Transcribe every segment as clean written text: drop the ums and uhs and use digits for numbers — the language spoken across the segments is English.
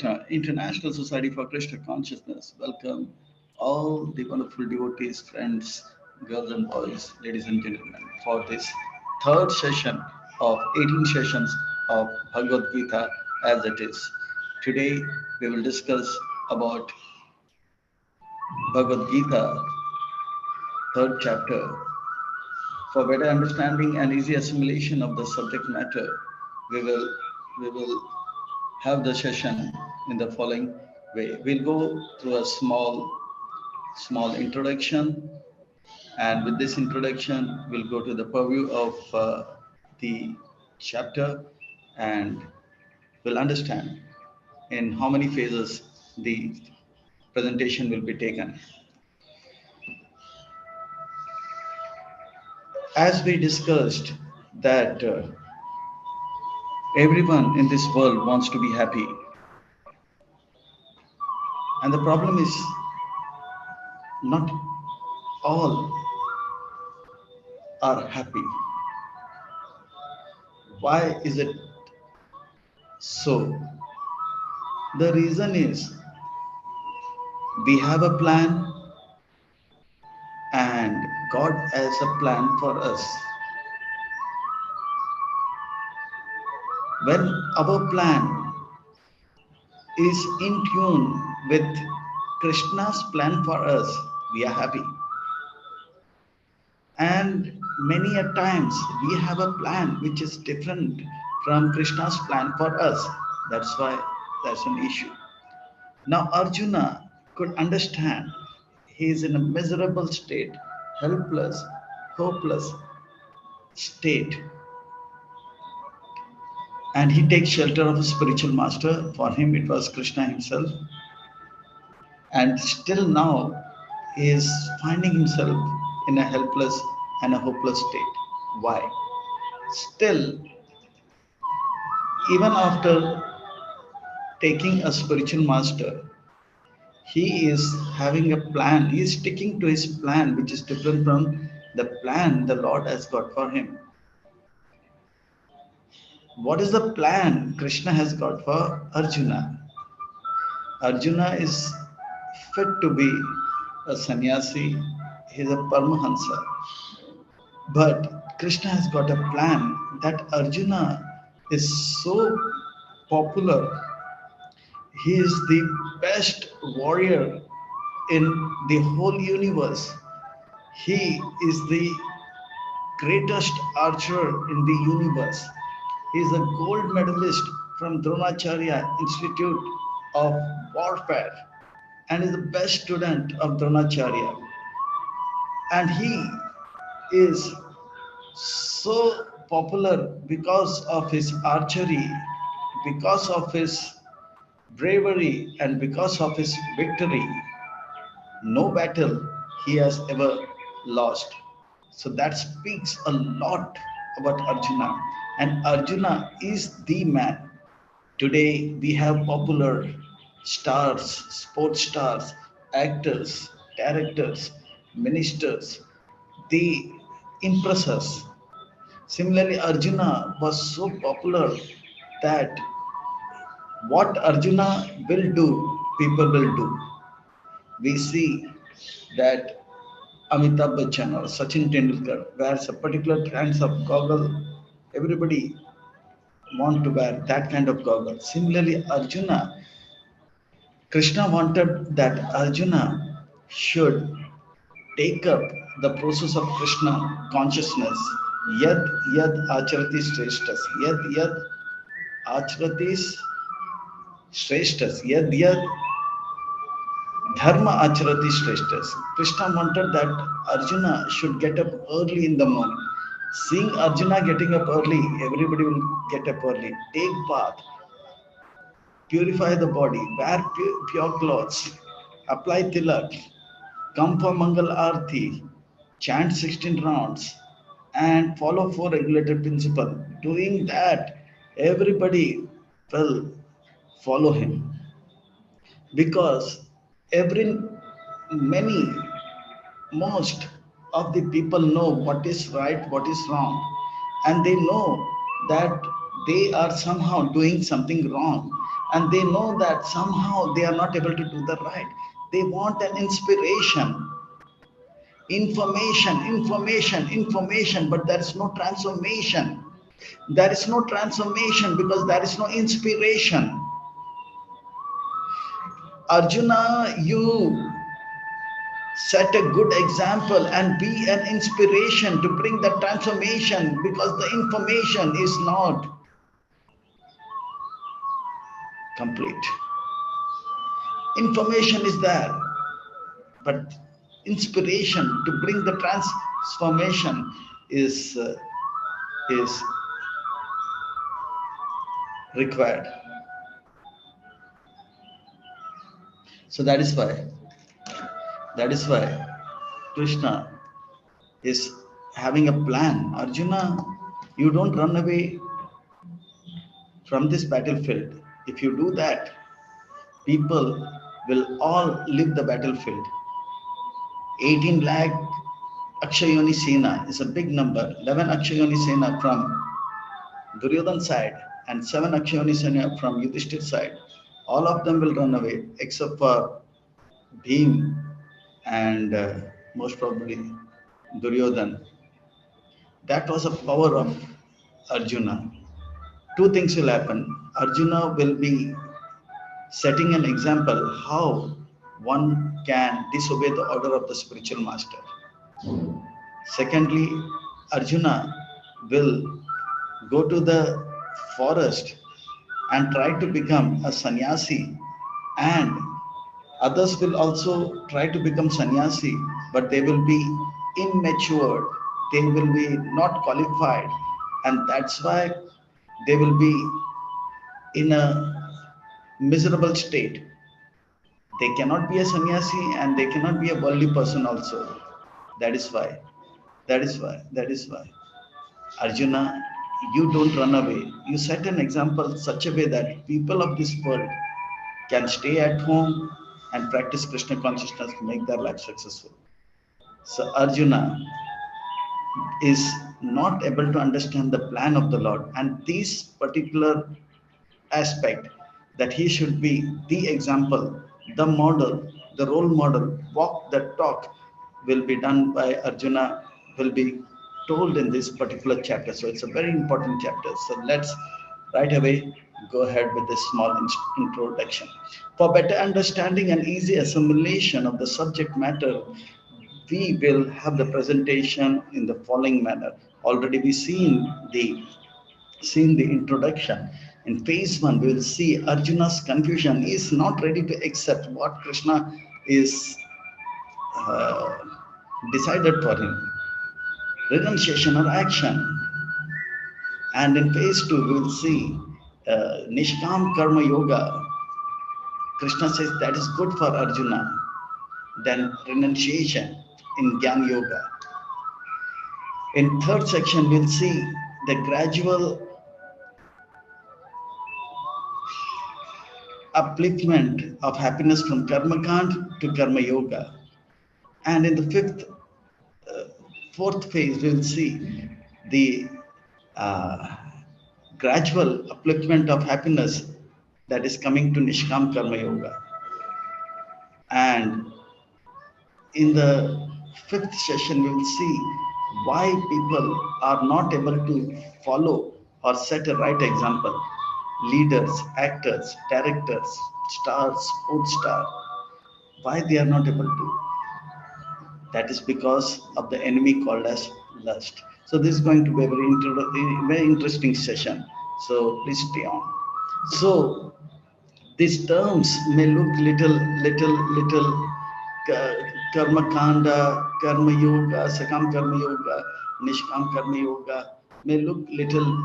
International Society for Krishna Consciousness. Welcome all the wonderful devotees, friends, girls and boys, ladies and gentlemen, for this third session of 18 sessions of Bhagavad Gita as it is. Today we will discuss about Bhagavad Gita, third chapter. For better understanding and easy assimilation of the subject matter, we will we will have the session in the following way. We'll go through a small introduction, and with this introduction, we'll go to the purview of the chapter, and we'll understand in how many phases the presentation will be taken. As we discussed that everyone in this world wants to be happy, and the problem is not all are happy. Why is it so? The reason is we have a plan and God has a plan for us. When our plan is in tune with Krishna's plan for us, we are happy. And many a times we have a plan which is different from Krishna's plan for us. That's why there's an issue. Now Arjuna could understand he is in a miserable state, helpless, hopeless state. And he takes shelter of a spiritual master. For him it was Krishna himself. And still now he is finding himself in a helpless and a hopeless state. Why? Still, even after taking a spiritual master, he is having a plan. He is sticking to his plan, which is different from the plan the Lord has got for him. What is the plan Krishna has got for Arjuna? Arjuna is fit to be a sannyasi, he is a Paramahansa. But Krishna has got a plan that Arjuna is so popular. He is the best warrior in the whole universe. He is the greatest archer in the universe. He is a gold medalist from Dronacharya Institute of Warfare and is the best student of Dronacharya. And he is so popular because of his archery, because of his bravery, and because of his victory. No battle he has ever lost. So that speaks a lot about Arjuna. And Arjuna is the man. Today we have popular stars, sports stars, actors, directors, ministers. They impress us. Similarly, Arjuna was so popular that what Arjuna will do, people will do. We see that Amitabh Bachchan or Sachin Tendulkar wears a particular kinds of goggle. Everybody want to wear that kind of goggle. Similarly, Arjuna, Krishna wanted that Arjuna should take up the process of Krishna consciousness. Yad yad acharati shreshtas. Yad yad acharati shreshtas. Yad yad dharma acharati shreshtas. Krishna wanted that Arjuna should get up early in the morning. Seeing Arjuna getting up early, everybody will get up early. Take bath, purify the body, wear pure clothes, apply tilak, come for Mangal Arti, chant 16 rounds, and follow four regulated principles. Doing that, everybody will follow him because every many most of the people know what is right, what is wrong, and they know that they are somehow doing something wrong. and they know that somehow they are not able to do the right. They want an inspiration, information, but there is no transformation. There is no transformation because there is no inspiration. Arjuna, you set a good example and be an inspiration to bring the transformation, because the information is not complete. Information is there, but inspiration to bring the transformation is required. So that is why Krishna is having a plan. Arjuna, you don't run away from this battlefield. If you do that, people will all leave the battlefield. 18 lakh Akshayoni Sena is a big number. 11 Akshayoni Sena from Duryodhan side and 7 Akshayoni Sena from Yudhishthir side. All of them will run away except for Bhim and most probably Duryodhan. That was the power of Arjuna. Two things will happen. Arjuna will be setting an example how one can disobey the order of the spiritual master. Secondly, Arjuna will go to the forest and try to become a sannyasi, and others will also try to become sannyasi, but they will be immature, they will be not qualified, and that's why they will be in a miserable state. They cannot be a sannyasi and they cannot be a worldly person also. That is why. Arjuna, you don't run away. You set an example such a way that people of this world can stay at home and practice Krishna consciousness to make their life successful. So Arjuna is not able to understand the plan of the Lord, and this particular aspect, that he should be the example, the model, the role model, walk the talk, will be done by Arjuna, will be told in this particular chapter. So it's a very important chapter. So let's right away go ahead with this small introduction. For better understanding and easy assimilation of the subject matter, we will have the presentation in the following manner. Already we seen the introduction. In phase 1, we will see Arjuna's confusion. He is not ready to accept what Krishna is decided for him, renunciation or action. And in phase 2, we will see Nishkam Karma Yoga. Krishna says that is good for Arjuna. Then renunciation in Jnana Yoga. In third section, we'll see the gradual upliftment of happiness from Karma Kand to Karma Yoga. And in the fourth phase, we'll see the gradual upliftment of happiness that is coming to Nishkam Karma Yoga. And in the fifth session, we will see why people are not able to follow or set a right example. Leaders, actors, directors, stars, sports star, why they are not able to. That is because of the enemy called as lust. So this is going to be a very interesting session. So please stay on. So these terms may look little karma kanda, karma yoga, sakam karma yoga, nishkam karma yoga, may look little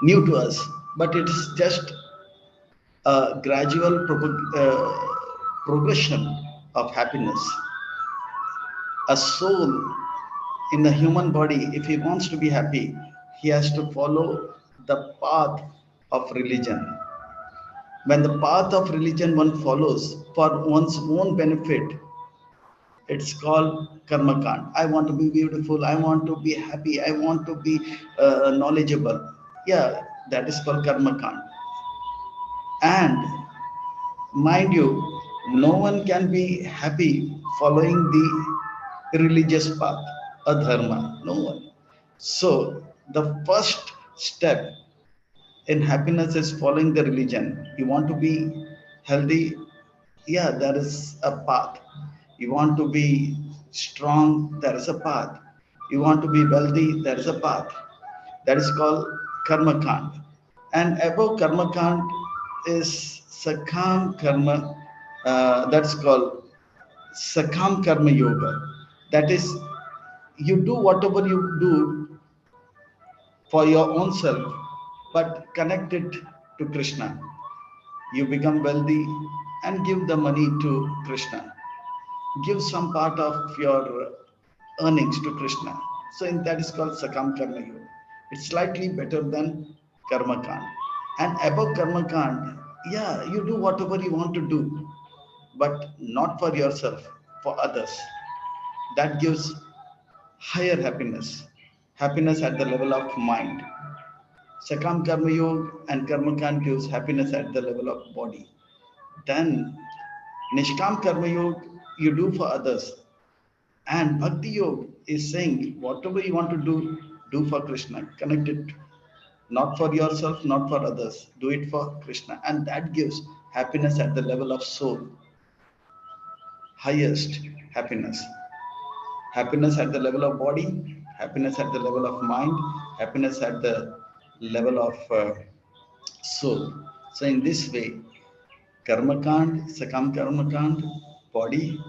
new to us, but it is just a gradual progression of happiness. A soul in the human body, if he wants to be happy, he has to follow the path of religion. When the path of religion one follows for one's own benefit, it's called karma kand. I want to be beautiful, I want to be happy, I want to be knowledgeable. Yeah, That is called karma kand. And mind you, no one can be happy following the religious path, adharma, no one. So the first step in happiness is following the religion. You want to be healthy, yeah, there is a path. You want to be strong, there is a path. You want to be wealthy, there is a path. That is called karma kand. And above karma kand is sakam karma, that's called sakam karma yoga. That is, you do whatever you do for your own self, but connect it to Krishna. You become wealthy and give the money to Krishna. Give some part of your earnings to Krishna. So that is called Sakam Karma Yoga. It's slightly better than Karma Kand. And above Karma Kand, yeah, you do whatever you want to do, but not for yourself, for others. That gives higher happiness, happiness at the level of mind. Sakam Karma Yoga and Karma Kand gives happiness at the level of body. Then Nishkam Karma Yoga you do for others. And Bhakti Yoga is saying whatever you want to do for Krishna. Connect it not for yourself, not for others. Do it for Krishna. And that gives happiness at the level of soul. Highest happiness. Happiness at the level of body, happiness at the level of mind, happiness at the level of soul. So in this way, Karma Kand, Sakam Karma Kand, body,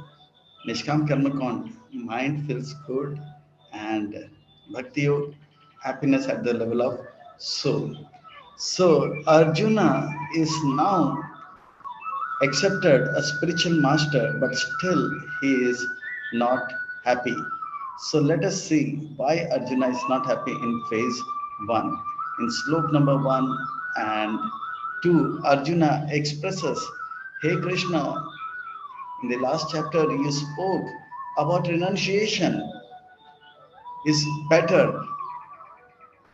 Nishkam Karma Kand, mind feels good, and Bhakti Yoga, happiness at the level of soul. So Arjuna is now accepted a spiritual master, but still he is not happy. So let us see why Arjuna is not happy in phase 1. In slok number 1 and 2, Arjuna expresses, Hey Krishna, in the last chapter you spoke about renunciation is better.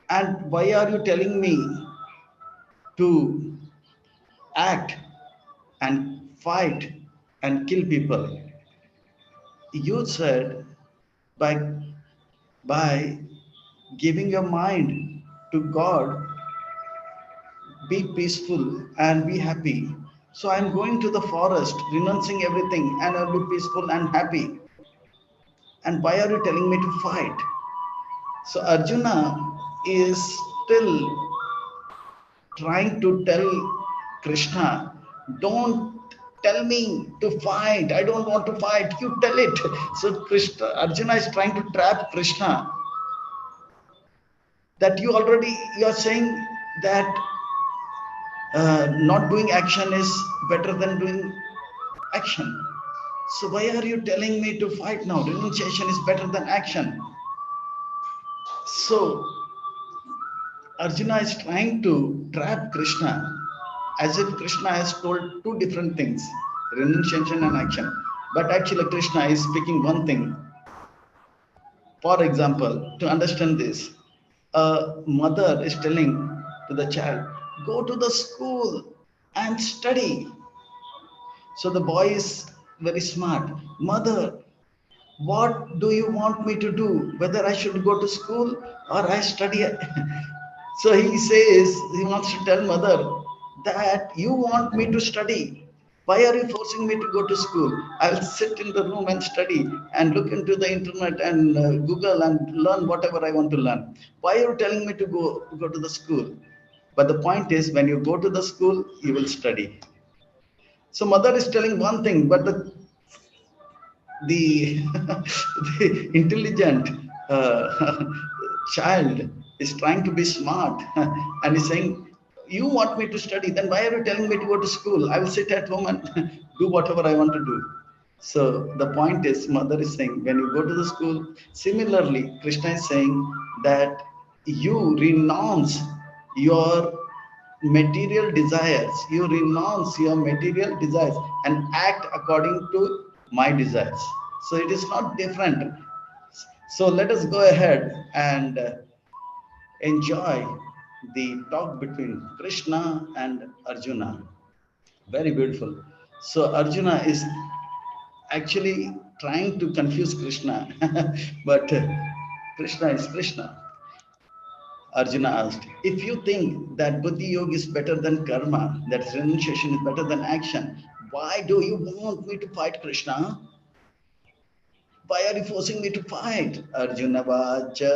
And why are you telling me to act and fight and kill people? You said by giving your mind to God, be peaceful and be happy. So I'm going to the forest, renouncing everything, and I'll be peaceful and happy. And why are you telling me to fight? So Arjuna is still trying to tell Krishna, don't tell me to fight. I don't want to fight. You tell it. So Krishna, Arjuna is trying to trap Krishna. That you are saying that not doing action is better than doing action. So why are you telling me to fight now? Renunciation is better than action. So Arjuna is trying to trap Krishna as if Krishna has told two different things, renunciation and action. But actually Krishna is speaking one thing. For example, to understand this, a mother is telling to the child, go to the school and study. So the boy is very smart. Mother, what do you want me to do? Whether I should go to school or I study? So he says, he wants to tell mother that you want me to study. Why are you forcing me to go to school? I'll sit in the room and study and look into the internet and Google and learn whatever I want to learn. Why are you telling me to go to the school? But the point is, when you go to the school, you will study. So mother is telling one thing, but the, the intelligent child is trying to be smart and is saying, you want me to study, then why are you telling me to go to school? I will sit at home and do whatever I want to do. So the point is, mother is saying, when you go to the school, similarly, Krishna is saying that you renounce your material desires, you renounce your material desires and act according to my desires. So it is not different. So let us go ahead and enjoy the talk between Krishna and Arjuna. Very beautiful. So Arjuna is actually trying to confuse Krishna, but Krishna is Krishna. Arjuna asked, if you think that Buddhi Yoga is better than karma, that renunciation is better than action, why do you want me to fight Krishna? Why are you forcing me to fight? Arjuna Vacha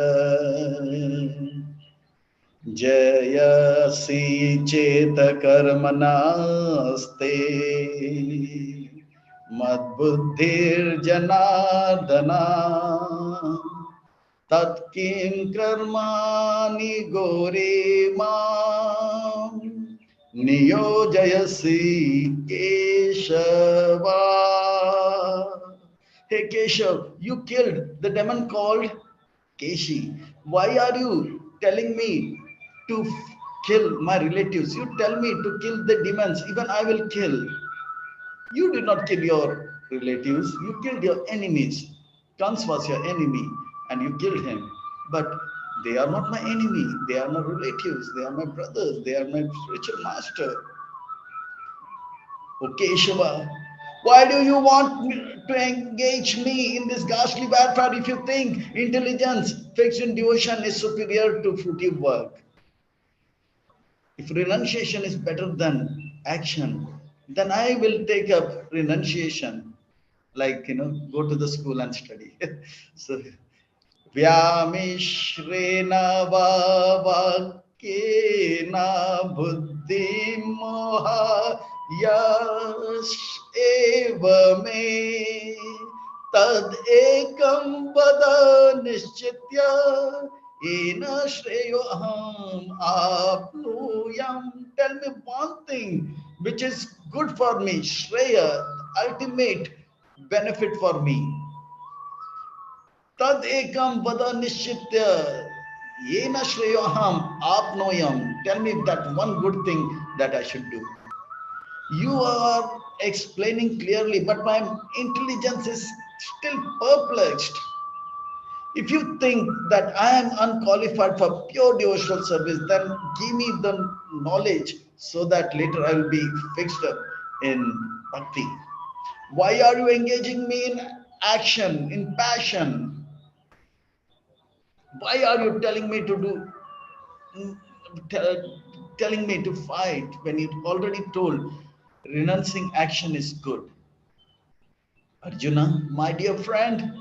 Jayasi Cheta Karmanaste Madbuddhir Janardana Tatkim Karmani Gore Mam Niyojayasi Keshava. Hey Keshav, you killed the demon called Keshi. Why are you telling me to kill my relatives? You tell me to kill the demons, even I will kill. You did not kill your relatives, you killed your enemies. Kans was your enemy and you killed him. But they are not my enemy, they are my relatives, they are my brothers, they are my spiritual master. Okay, Shiva, why do you want to engage me in this ghastly warfare if you think intelligence fixed in devotion is superior to fruitive work? If renunciation is better than action, then I will take up renunciation, like, go to the school and study. So, Vyamishrena vavakena buddhi moha yash eva me tad ekam vada nischitya ena shreyo aham apnuyam. Tell me one thing which is good for me, shreya, ultimate benefit for me. Tad ekam vada nishitya yena shreyoham apnoyam. Tell me that one good thing that I should do. You are explaining clearly, but my intelligence is still perplexed. If you think that I am unqualified for pure devotional service, then give me the knowledge so that later I will be fixed up in bhakti. Why are you engaging me in action, in passion? Why are you telling me to telling me to fight when you already told renouncing action is good? Arjuna, my dear friend,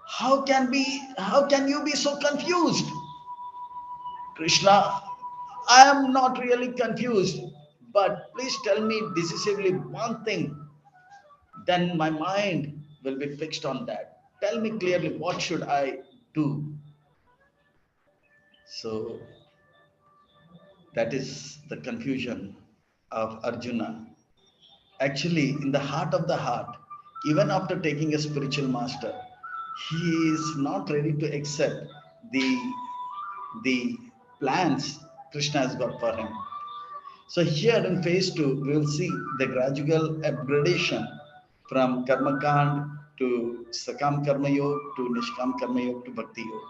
how can you be so confused? Krishna, I am not really confused, but please tell me decisively one thing, then my mind will be fixed on that. Tell me clearly what should I do. So that is the confusion of Arjuna. Actually, in the heart of the heart, even after taking a spiritual master, he is not ready to accept the plans Krishna has got for him. So here in phase 2, we will see the gradual upgradation from Karma Kand to Sakam Karma Yoga to Nishkam Karma Yoga to Bhakti Yoga.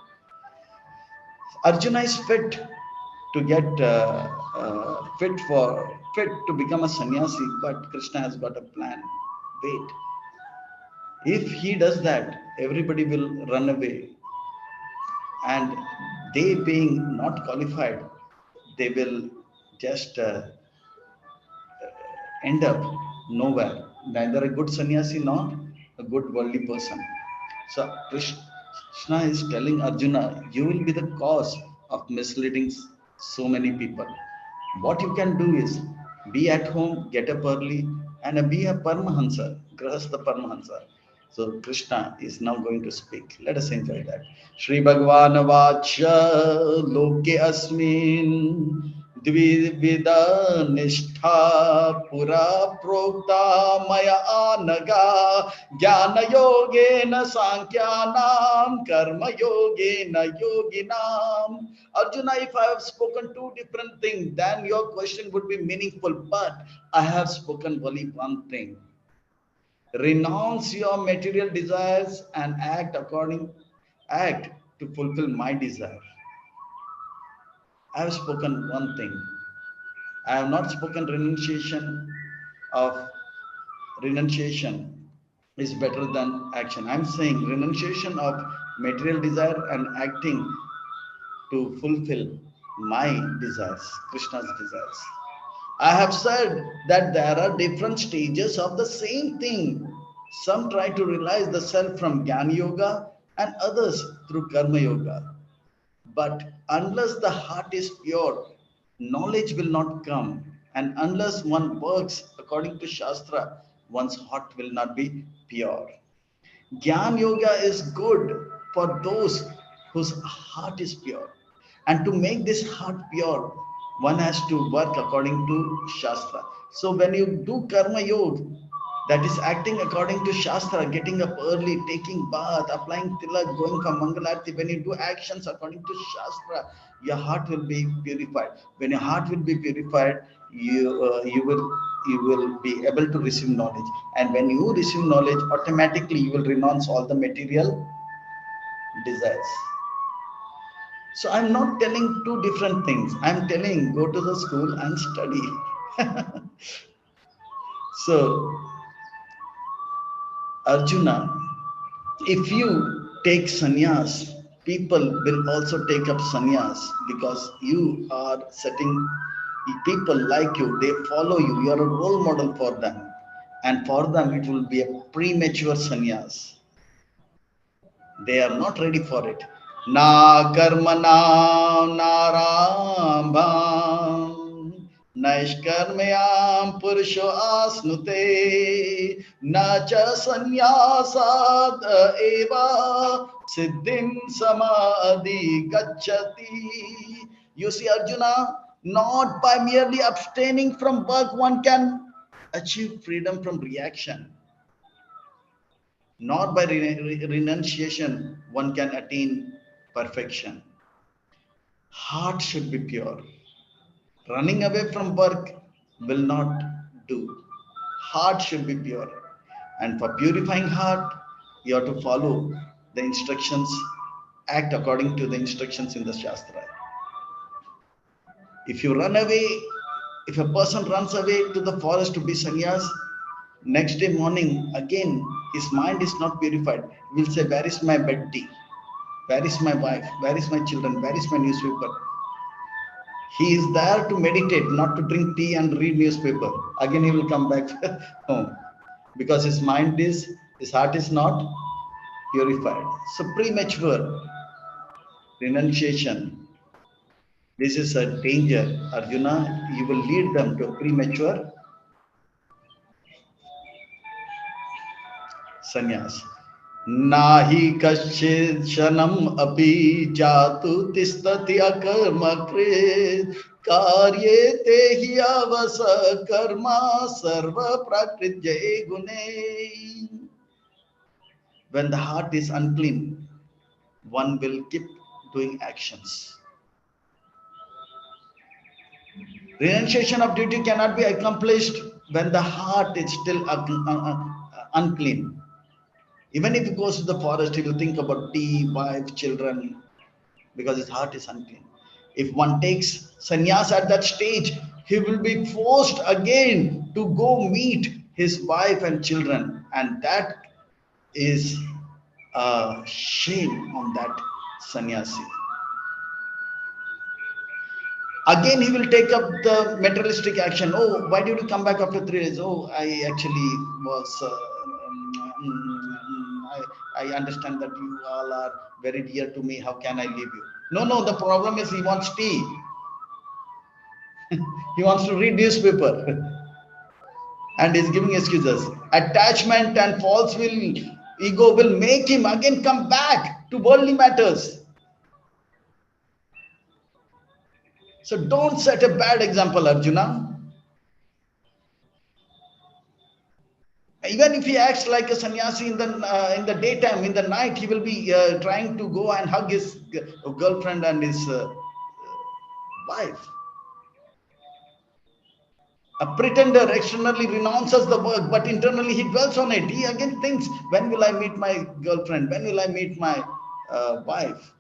Arjuna is fit to get fit to become a sannyasi, but Krishna has got a plan. Wait, if he does that, everybody will run away, and they being not qualified, they will just end up nowhere. Neither a good sannyasi nor a good worldly person. So Krishna is telling Arjuna, you will be the cause of misleading so many people. What you can do is be at home, get up early, and be a Paramahansa, Grahastha Paramahansa. So Krishna is now going to speak. Let us enjoy that. Shri Bhagavan Vacha Loke Asmin Dvivida Nishtha Pura Prokta Maya Anaga Jnana Yogena Sankhyanam Karma Yogena Yoginam. Arjuna, if I have spoken two different things, then your question would be meaningful. But I have spoken only one thing. Renounce your material desires and act to fulfill my desire. I have spoken one thing. I have not spoken of renunciation is better than action. I'm saying renunciation of material desire and acting to fulfill my desires, Krishna's desires. I have said that there are different stages of the same thing. Some try to realize the self from Jnana Yoga and others through Karma Yoga. But unless the heart is pure, knowledge will not come. And unless one works according to Shastra, one's heart will not be pure. Gyan Yoga is good for those whose heart is pure. And to make this heart pure, one has to work according to Shastra. So when you do Karma Yoga, that is acting according to Shastra, getting up early, taking bath, applying tilak, going for Mangalarti, when you do actions according to Shastra, your heart will be purified. When your heart will be purified, you will be able to receive knowledge. And when you receive knowledge, automatically you will renounce all the material desires. So I'm not telling two different things. I'm telling go to the school and study. So Arjuna, if you take sannyas, people will also take up sannyas because you are setting people like you, they follow you, you are a role model for them. And for them, it will be a premature sannyas. They are not ready for it. Na karmana narambam naishkarmayam purusho asnute na cha sannyasad eva siddhim samadhi gacchati. You see, Arjuna, not by merely abstaining from work one can achieve freedom from reaction. Not by renunciation one can attain perfection. Heart should be pure. Running away from work will not do. Heart should be pure. And for purifying heart, you have to follow the instructions, act according to the instructions in the Shastra. If you run away, if a person runs away to the forest to be sannyas, next day morning, again, his mind is not purified. He will say, where is my bed tea? Where is my wife? Where is my children? Where is my newspaper? He is there to meditate, not to drink tea and read newspaper. Again, he will come back home because his heart is not purified. So premature renunciation. This is a danger, Arjuna. You will lead them to premature sannyas. Nahi kaschid shanam api jatu tistati akarma krit karyete hi avasa karma sarva prakritye gune. When the heart is unclean, one will keep doing actions. Renunciation of duty cannot be accomplished when the heart is still unclean. Even if he goes to the forest, he will think about tea, wife, children, because his heart is unclean. If one takes sannyas at that stage, he will be forced again to go meet his wife and children. And that is a shame on that sannyasi. Again, he will take up the materialistic action. Oh, why did you come back after 3 days? Oh, I actually was, I understand that you all are very dear to me. How can I leave you? No, the problem is he wants tea. He wants to read newspaper. And he's giving excuses. Attachment and false ego will make him again come back to worldly matters. So don't set a bad example, Arjuna. Even if he acts like a sannyasi in the daytime, in the night, he will be trying to go and hug his girlfriend and his wife. A pretender externally renounces the work, but internally he dwells on it. He again thinks, when will I meet my girlfriend? When will I meet my wife?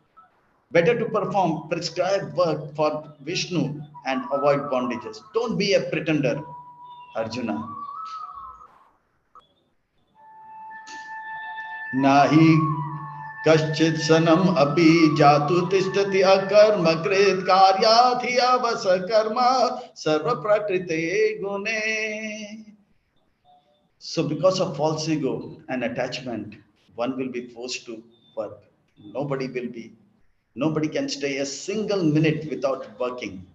Better to perform prescribed work for Vishnu and avoid bondages. Don't be a pretender, Arjuna. Nahi कश्चित् सनम अपि जातु तिष्ठति अकर्म कृत कार्यार्थि अवस कर्म सर्व प्रकृते गुणे. So because of false ego and attachment, one will be forced to work. Nobody can stay a single minute without working.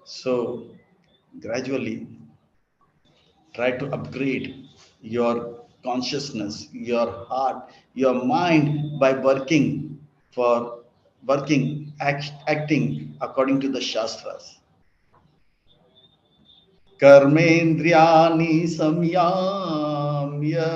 So gradually try to upgrade your consciousness, your heart, your mind by acting according to the Shastras. Karmendriyani samyamya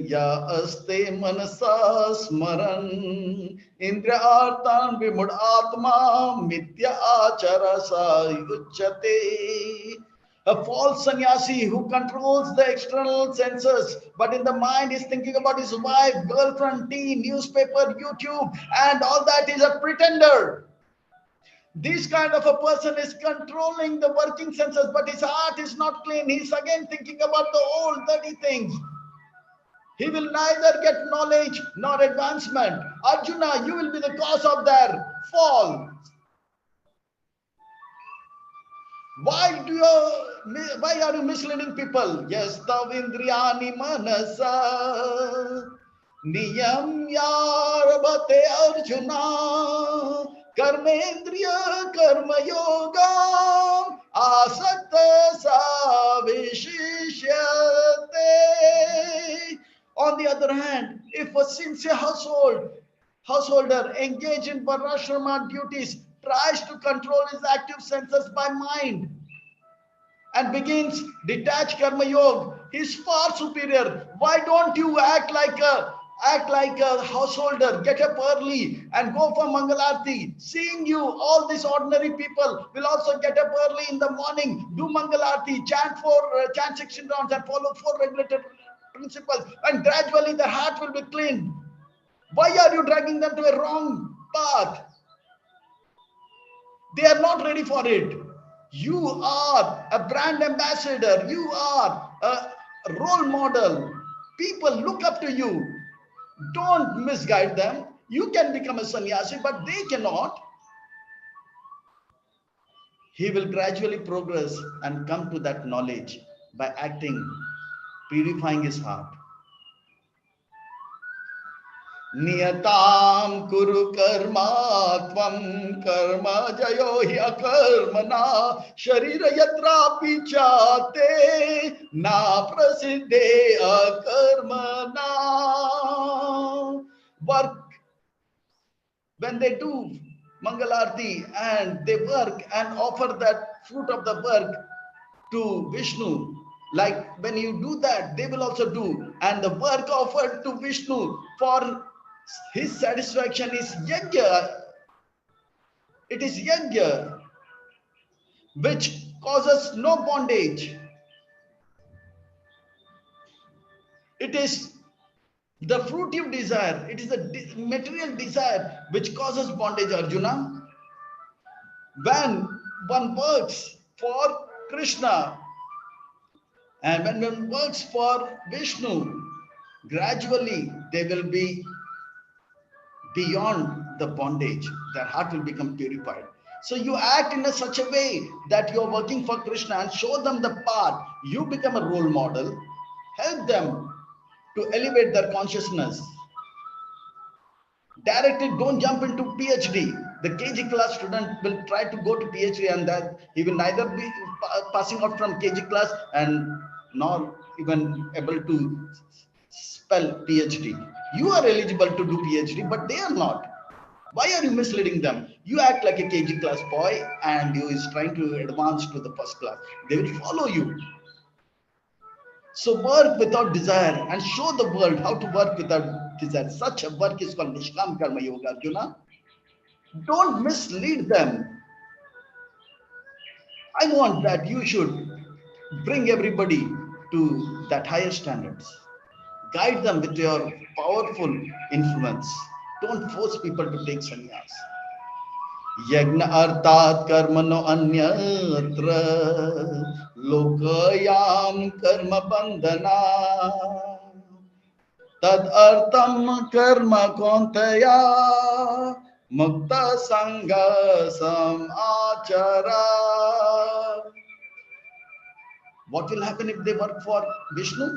ya aste manasa smaran indriyartan vimud atma mitya acharasa yuchyate. A false sannyasi who controls the external senses, but in the mind is thinking about his wife, girlfriend, tea, newspaper, YouTube, and all that is a pretender. This kind of a person is controlling the working senses, but his heart is not clean. He's again thinking about the old dirty things. He will neither get knowledge nor advancement. Arjuna, you will be the cause of their fall. Why are you misleading people? Yes, tavindriyani manasa niyam yarabate Arjuna karmendriya karma yoga asakta savishishyate. On the other hand, if a sincere householder engaged in varnashrama duties tries to control his active senses by mind and begins detached karma yoga, he is far superior. Why don't you act like a householder, get up early and go for Mangalarti? Seeing you, all these ordinary people will also get up early in the morning, do Mangalarti, chant 16 rounds and follow 4 regulated principles, and gradually their heart will be cleaned. Why are you dragging them to a wrong path? They are not ready for it. You are a brand ambassador. You are a role model. People look up to you. Don't misguide them. You can become a sannyasi, but they cannot. He will gradually progress and come to that knowledge by acting, purifying his heart. Niyatam kuru karma tvam karma jayo hi akarmana sharira yatra pichate na prasiddhe akarmana. Work. When they do Mangalarti and they work and offer that fruit of the work to Vishnu, like when you do that, they will also do. And the work offered to Vishnu for his satisfaction is yajna. It is yajna, which causes no bondage. It is the fruitive desire. It is the material desire which causes bondage, Arjuna. When one works for Krishna and when one works for Vishnu, gradually they will be beyond the bondage. Their heart will become purified. So you act in such a way that you are working for Krishna and show them the path. You become a role model. Help them to elevate their consciousness. Directly, don't jump into PhD. The KG class student will try to go to PhD, and that he will neither be passing out from KG class and nor even able to spell PhD. You are eligible to do PhD, but they are not. Why are you misleading them? You act like a KG class boy and you is trying to advance to the first class. They will follow you. So work without desire and show the world how to work without desire. Such a work is called Nishkam Karma Yoga, Arjuna. Don't mislead them. I want that you should bring everybody to that higher standards. Guide them with your powerful influence. Don't force people to take sannyas. Yagna artat karmano anyatra lokayam karma bandhana tad artam karma kontaya mukta sangha samachara. What will happen if they work for Vishnu?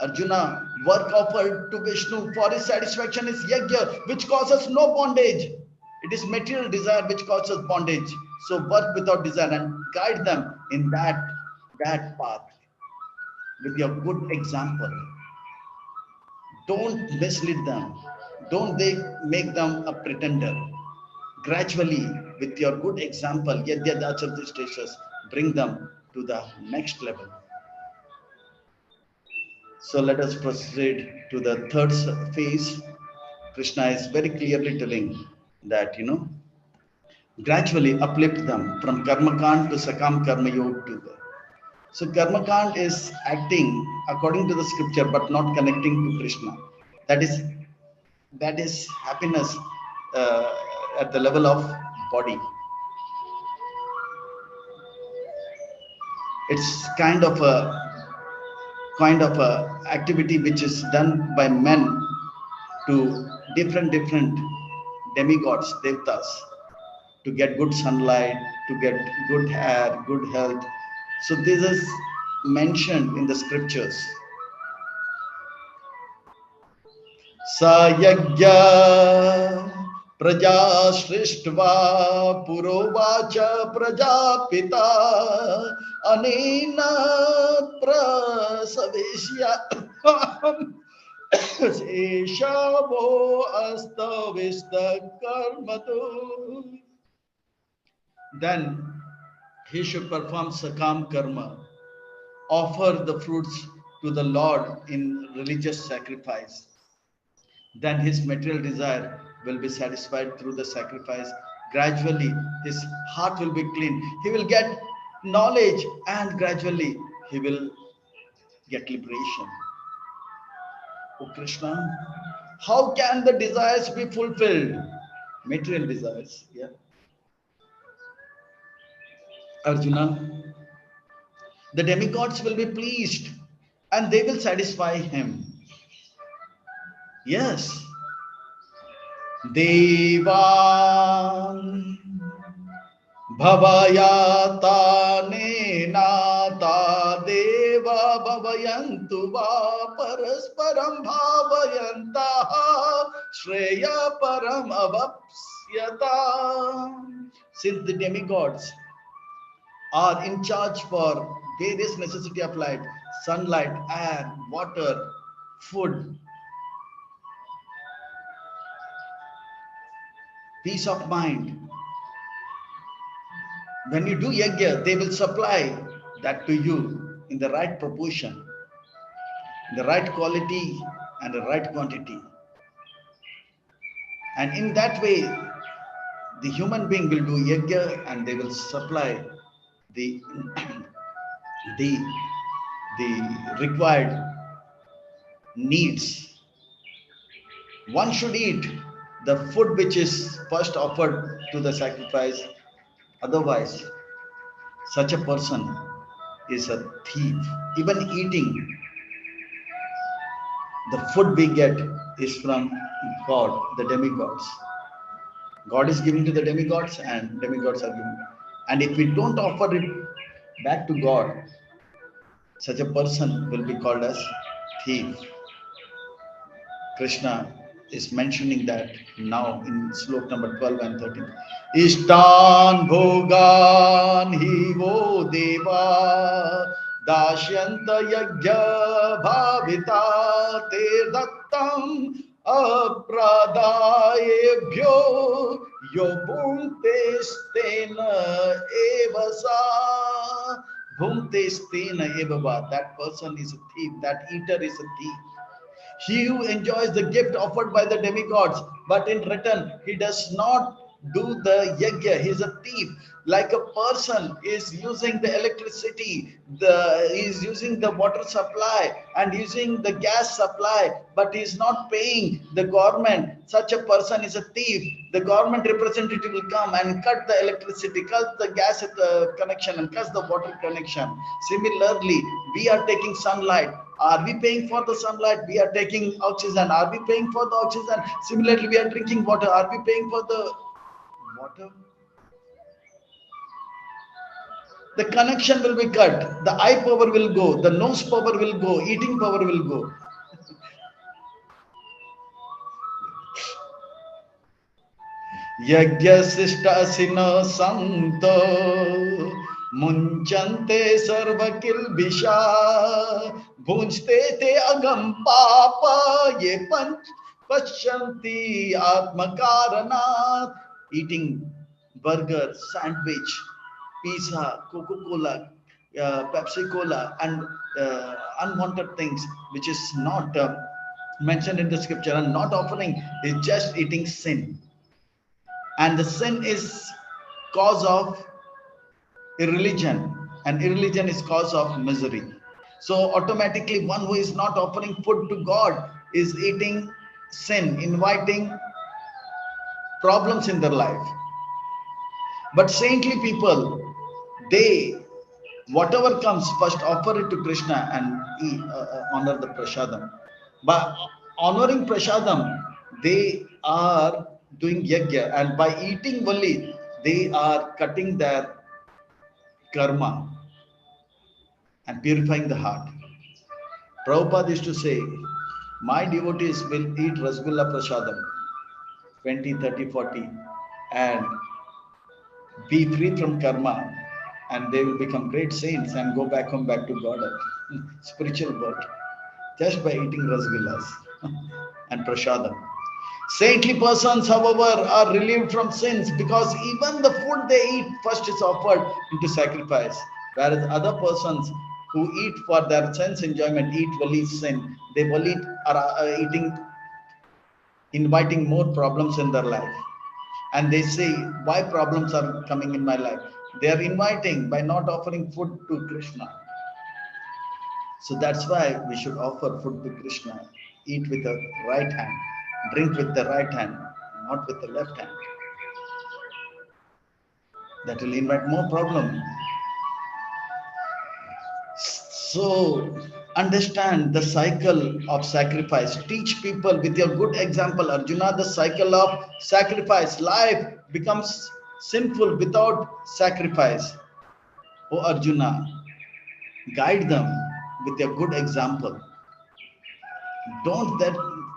Arjuna, work offered to Vishnu for his satisfaction is yajna, which causes no bondage. It is material desire which causes bondage. So work without desire and guide them in that path with your good example. Don't mislead them. Don't they make them a pretender. Gradually, with your good example, bring them to the next level. So let us proceed to the third phase. Krishna is very clearly telling that, gradually uplift them from karma kand to sakam karma yoga to the. So karma kand is acting according to the scripture but not connecting to Krishna. That is happiness at the level of body. It's kind of a activity which is done by men to different demigods, devtas, to get good sunlight, to get good hair, good health. So this is mentioned in the scriptures. Sayagya praja srishtva purovacha prajapita anena prasavishya Shavo astavista karmatu. Then he should perform sakam karma, offer the fruits to the Lord in religious sacrifice. Then his material desire will be satisfied through the sacrifice. Gradually, his heart will be clean. He will get knowledge and gradually he will get liberation. Oh Krishna, how can the desires be fulfilled? Material desires, yeah. Arjuna, the demigods will be pleased and they will satisfy him. Yes. Devan bhavayata nenata deva bhavayantu va parasparam bhavayantaha shreya param avapsyata. Since the demigods are in charge for various necessity of life, sunlight, air, water, food, peace of mind. When you do yajna, they will supply that to you in the right proportion, in the right quality and the right quantity. And in that way, the human being will do yajna and they will supply the required needs. One should eat the food which is first offered to the sacrifice. Otherwise, such a person is a thief. Even eating the food we get is from God, the demigods. God is giving to the demigods and demigods are giving. And if we don't offer it back to God, such a person will be called as thief. Krishna is mentioning that now in slok number 12 and 13. Ishtan bhogan hivo deva dashyanta yajna bhavita te dattam apradayebhyo yo bhunkte evasa. Bhunkte evava. That person is a thief. That eater is a thief. He who enjoys the gift offered by the demigods, but in return, he does not do the yajna. He is a thief. Like a person is using the electricity, he is using the water supply and using the gas supply, but he is not paying the government. Such a person is a thief. The government representative will come and cut the electricity, cut the gas connection, and cut the water connection. Similarly, we are taking sunlight. Are we paying for the sunlight? We are taking oxygen. Are we paying for the oxygen? Similarly, we are drinking water. Are we paying for the water? The connection will be cut. The eye power will go. The nose power will go. Eating power will go. यज्ञशिष्टासिनो संतो मुंचन्ते सर्वकिल्बिषा भुंजते ते अगम पाप ये पंच पश्यन्ति आत्मकारणात्. Eating burger, sandwich, pizza, Coca-Cola, Pepsi Cola, and unwanted things which is not mentioned in the scripture and not offering, is just eating sin. And the sin is cause of irreligion, and irreligion is cause of misery. So automatically one who is not offering food to God is eating sin, inviting problems in their life. But saintly people, they, whatever comes, first offer it to Krishna and eat, honor the prasadam. By honoring prasadam, they are doing yajna, and by eating only, they are cutting their karma and purifying the heart. Prabhupada used to say, my devotees will eat Rasgulla prasadam 20, 30, 40 and be free from karma, and they will become great saints and go back home, back to God, spiritual world, just by eating rasgullas and prasadam. Saintly persons, however, are relieved from sins because even the food they eat first is offered into sacrifice, whereas other persons who eat for their sense enjoyment eat only sin. They only are eating, inviting more problems in their life. And they say, why problems are coming in my life? They are inviting by not offering food to Krishna. So that's why we should offer food to Krishna. Eat with the right hand, drink with the right hand, not with the left hand. That will invite more problem. So understand the cycle of sacrifice. Teach people with your good example, Arjuna, the cycle of sacrifice. Life becomes sinful without sacrifice. Oh Arjuna, guide them with your good example. Don't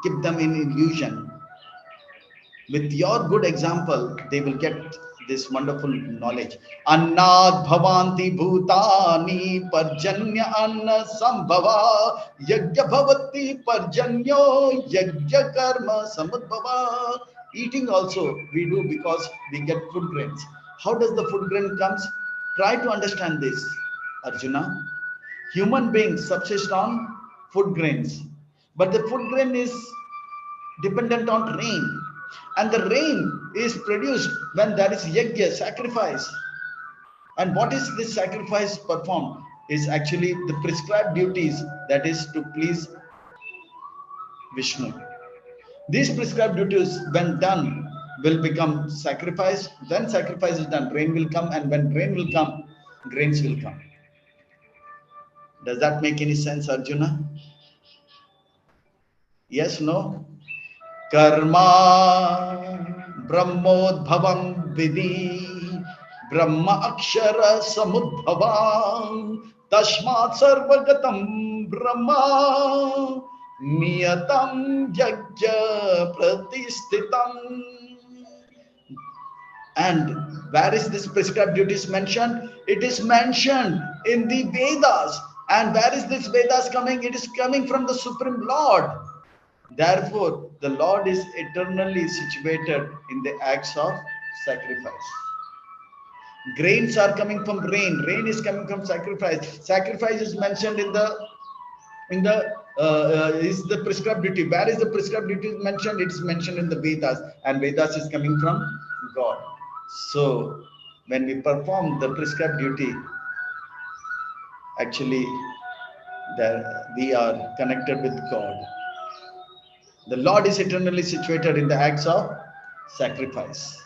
keep them in illusion. With your good example, they will get this wonderful knowledge. Annad bhavanti bhutani parjanya anna sambhava yajna bhavati parjanyo yajna karma samudbhava. Eating also we do because we get food grains. How does the food grain comes? Try to understand this, Arjuna. Human beings subsist on food grains, but the food grain is dependent on rain, and the rain is produced when there is yajna, sacrifice. And what is this sacrifice performed? Is actually the prescribed duties, that is to please Vishnu. These prescribed duties, when done, will become sacrifice. Then sacrifice is done, rain will come, and when rain will come, grains will come. Does that make any sense, Arjuna? Yes, no? Karma brahmodbhavam vidhi brahma akshara samudbhavam tashmat sarvagatam brahma niyatam yajna pratishthitam. And where is this prescribed duties mentioned? It is mentioned in the Vedas. And where is this Vedas coming? It is coming from the Supreme Lord. Therefore, the Lord is eternally situated in the acts of sacrifice. Grains are coming from rain. Rain is coming from sacrifice. Sacrifice is mentioned in the is the prescribed duty. Where is the prescribed duty mentioned? It's mentioned in the Vedas, and Vedas is coming from God. So when we perform the prescribed duty, actually that we are connected with God. The Lord is eternally situated in the acts of sacrifice.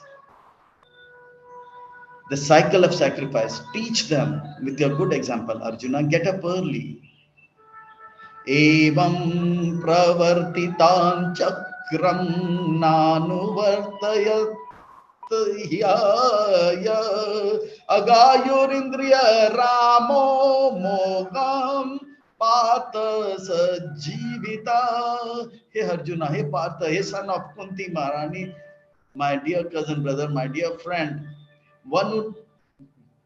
The cycle of sacrifice. Teach them with your good example, Arjuna. Get up early. Evam pravartitan chakram nanuvartayat yaya agayurindriya ramo mogam Partha Sajivita. Hey Arjuna, hey Partha, hey son of Kunti Maharani, my dear cousin, brother, my dear friend, one who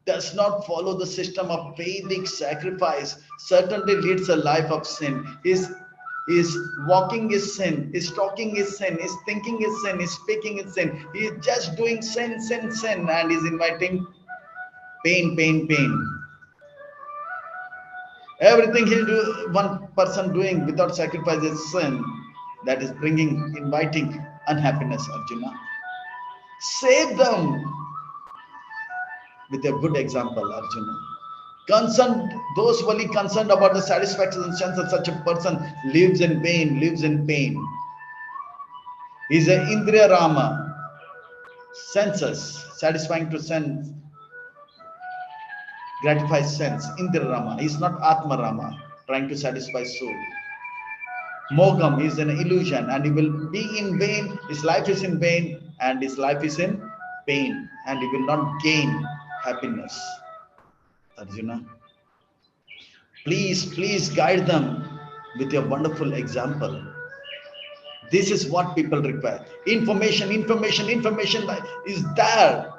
does not follow the system of Vedic sacrifice certainly leads a life of sin. Is walking is sin, is talking is sin, is thinking is sin, is speaking is sin. He is just doing sin, sin, sin, and is inviting pain, pain, pain. Everything he do, one person doing without sacrifice is sin. That is inviting unhappiness, Arjuna. Save them with a good example, Arjuna. Concerned, those only concerned about the satisfaction and sense of such a person lives in pain, lives in pain. He's an Indriya Rama, senses, satisfying to sense, gratifies sense. Indriya Rama. He's not Atma Rama, trying to satisfy soul. Mogam is an illusion, and he will be in vain. His life is in vain, and his life is in pain, and he will not gain happiness. Arjuna, please guide them with your wonderful example. This is what people require. Information is there,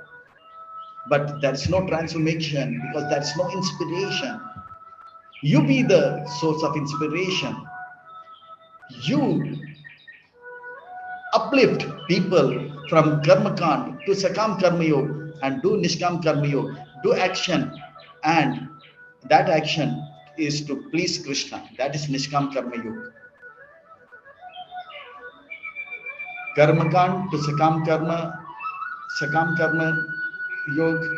but there is no transformation because there is no inspiration. You be the source of inspiration. You uplift people from Karma Kand to Sakam Karma Yoga and do Nishkam Karma Yoga. Do action, and that action is to please Krishna. That is Nishkam Karma Yoga. Karma Kand to Sakam Karma Yoga,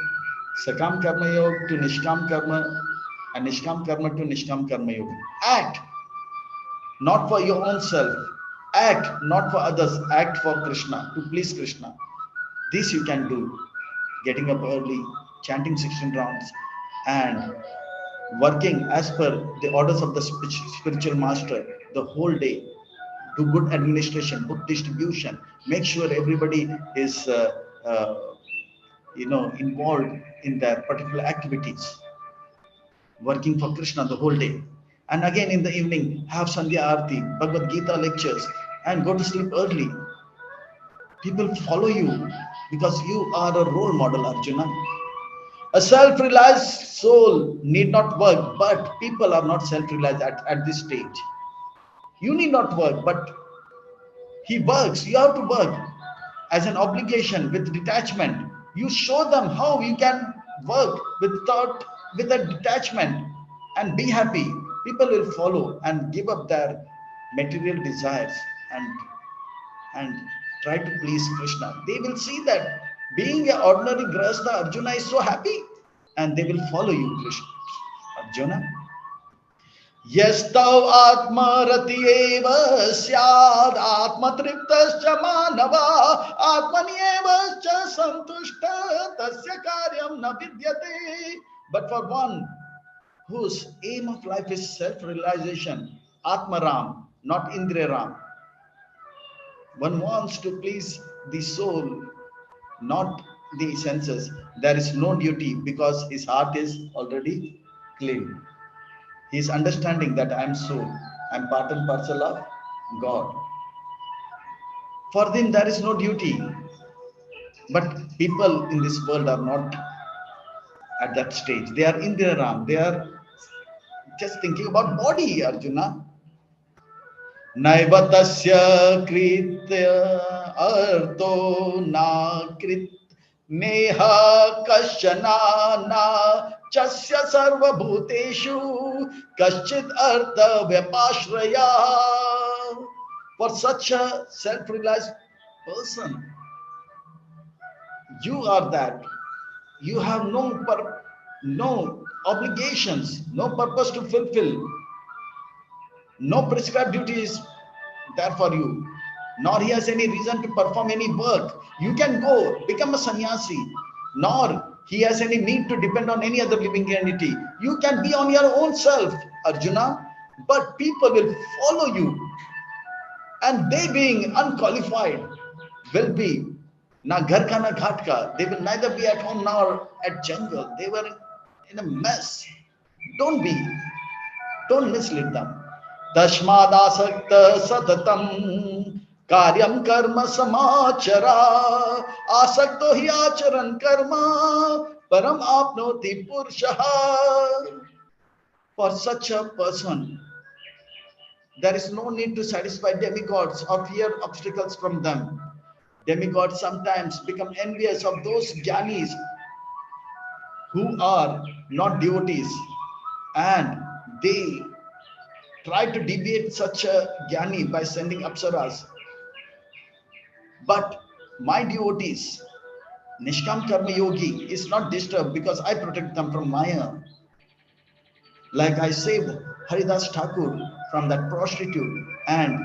Sakam Karma Yoga to Nishkam Karma, and Nishkam Karma to Nishkam Karma Yoga. Act not for your own self, act not for others, act for Krishna, to please Krishna. This you can do, getting up early, chanting 16 rounds, and working as per the orders of the spiritual master the whole day. Do good administration, book distribution, make sure everybody is involved in their particular activities, working for Krishna the whole day. And again in the evening, have Sandhya Aarti, Bhagavad Gita lectures, and go to sleep early. People follow you because you are a role model, Arjuna. A self-realized soul need not work, but people are not self-realized at this stage. You need not work, but he works. You have to work as an obligation with detachment. You show them how you can work with a detachment and be happy. People will follow and give up their material desires and try to please Krishna. They will see that being an ordinary Grahastha, Arjuna is so happy, and they will follow you, Krishna. Arjuna. Yastav atma rati eva syad atma triptascha manava atmani eva cha santushta tasya karyam na vidyate. But for one whose aim of life is self-realization, Atma Ram, not Indriya Ram, one wants to please the soul, not the senses. There is no duty because his heart is already clean. He is understanding that I am soul, I am part and parcel of God. For them, there is no duty. But people in this world are not at that stage. They are Indriya Ram. They are just thinking about body, Arjuna. Naivatasya kritya arto na krit Neha kashana na chasya sarva bhuteshu kaschid artha vyapashraya. For such a self-realized person, you are that. You have no obligations, no purpose to fulfill, no prescribed duties there for you, nor he has any reason to perform any work. You can go become a sannyasi, nor he has any need to depend on any other living entity. You can be on your own self, Arjuna, but people will follow you, and they being unqualified will be na ghar ka na ghat ka. They will neither be at home nor at jungle. They were in a mess. Don't be, don't mislead them. Tashmadasakta satatam karyam karma samachara asakto hi acharan karma param apnoti purshaha. For such a person, there is no need to satisfy demigods or fear obstacles from them. Demigods sometimes become envious of those jnanis who are not devotees, and they try to deviate such a jnani by sending apsaras. But my devotees, Nishkam Karma Yogi, is not disturbed because I protect them from Maya. Like I saved Haridas Thakur from that prostitute and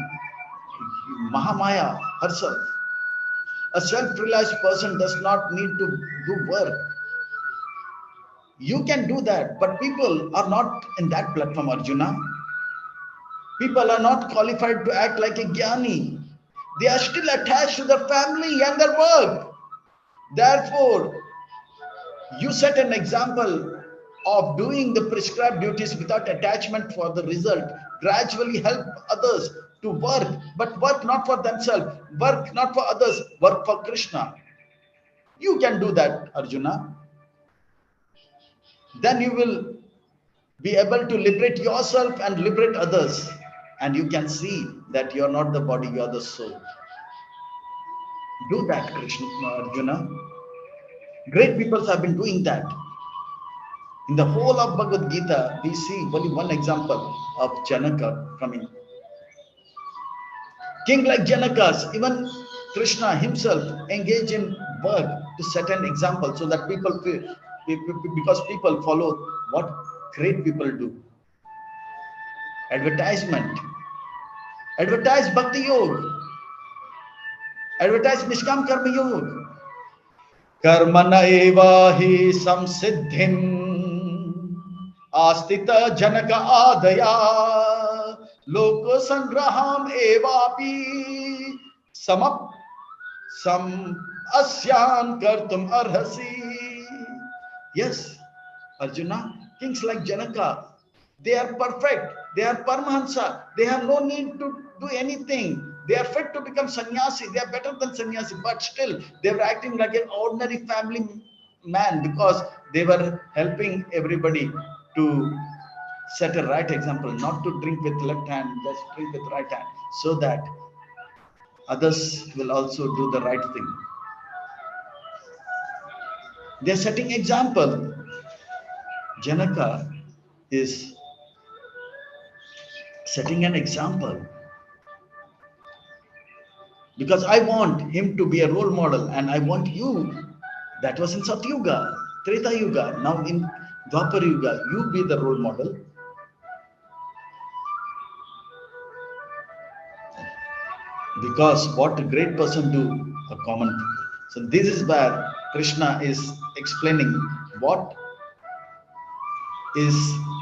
Mahamaya herself. A self-realized person does not need to do work. You can do that, but people are not in that platform, Arjuna. People are not qualified to act like a jnani. They are still attached to their family and their work. Therefore, you set an example of doing the prescribed duties without attachment for the result. Gradually help others to work, but work not for themselves, work not for others, work for Krishna. You can do that, Arjuna. Then you will be able to liberate yourself and liberate others. And you can see that you are not the body, you are the soul. Do that, Krishna, Arjuna. Great people have been doing that. In the whole of Bhagavad Gita, we see only one example of Janaka coming. King like Janakas, even Krishna himself engaged in work to set an example so that people feel, because people follow what great people do. Advertisement. Advertise Bhakti Yoga. Advertise Nishkam Karma Yoga. Karmana eva hi samsiddhim astita janaka adaya loko sangraham evapi samap sam asyan kartum arhasi. Yes, Arjuna, kings like Janaka, they are perfect, they are Paramahansa, they have no need to do anything. They are fit to become sannyasi, they are better than sannyasi, but still they were acting like an ordinary family man because they were helping everybody to set a right example, not to drink with left hand, just drink with right hand, so that others will also do the right thing. They are setting example. Janaka is setting an example because I want him to be a role model, and I want you. That was in Satyuga, Treta Yuga. Now in Dwapar Yuga, you be the role model. Because what a great person do, a common people. So this is where Krishna is explaining what is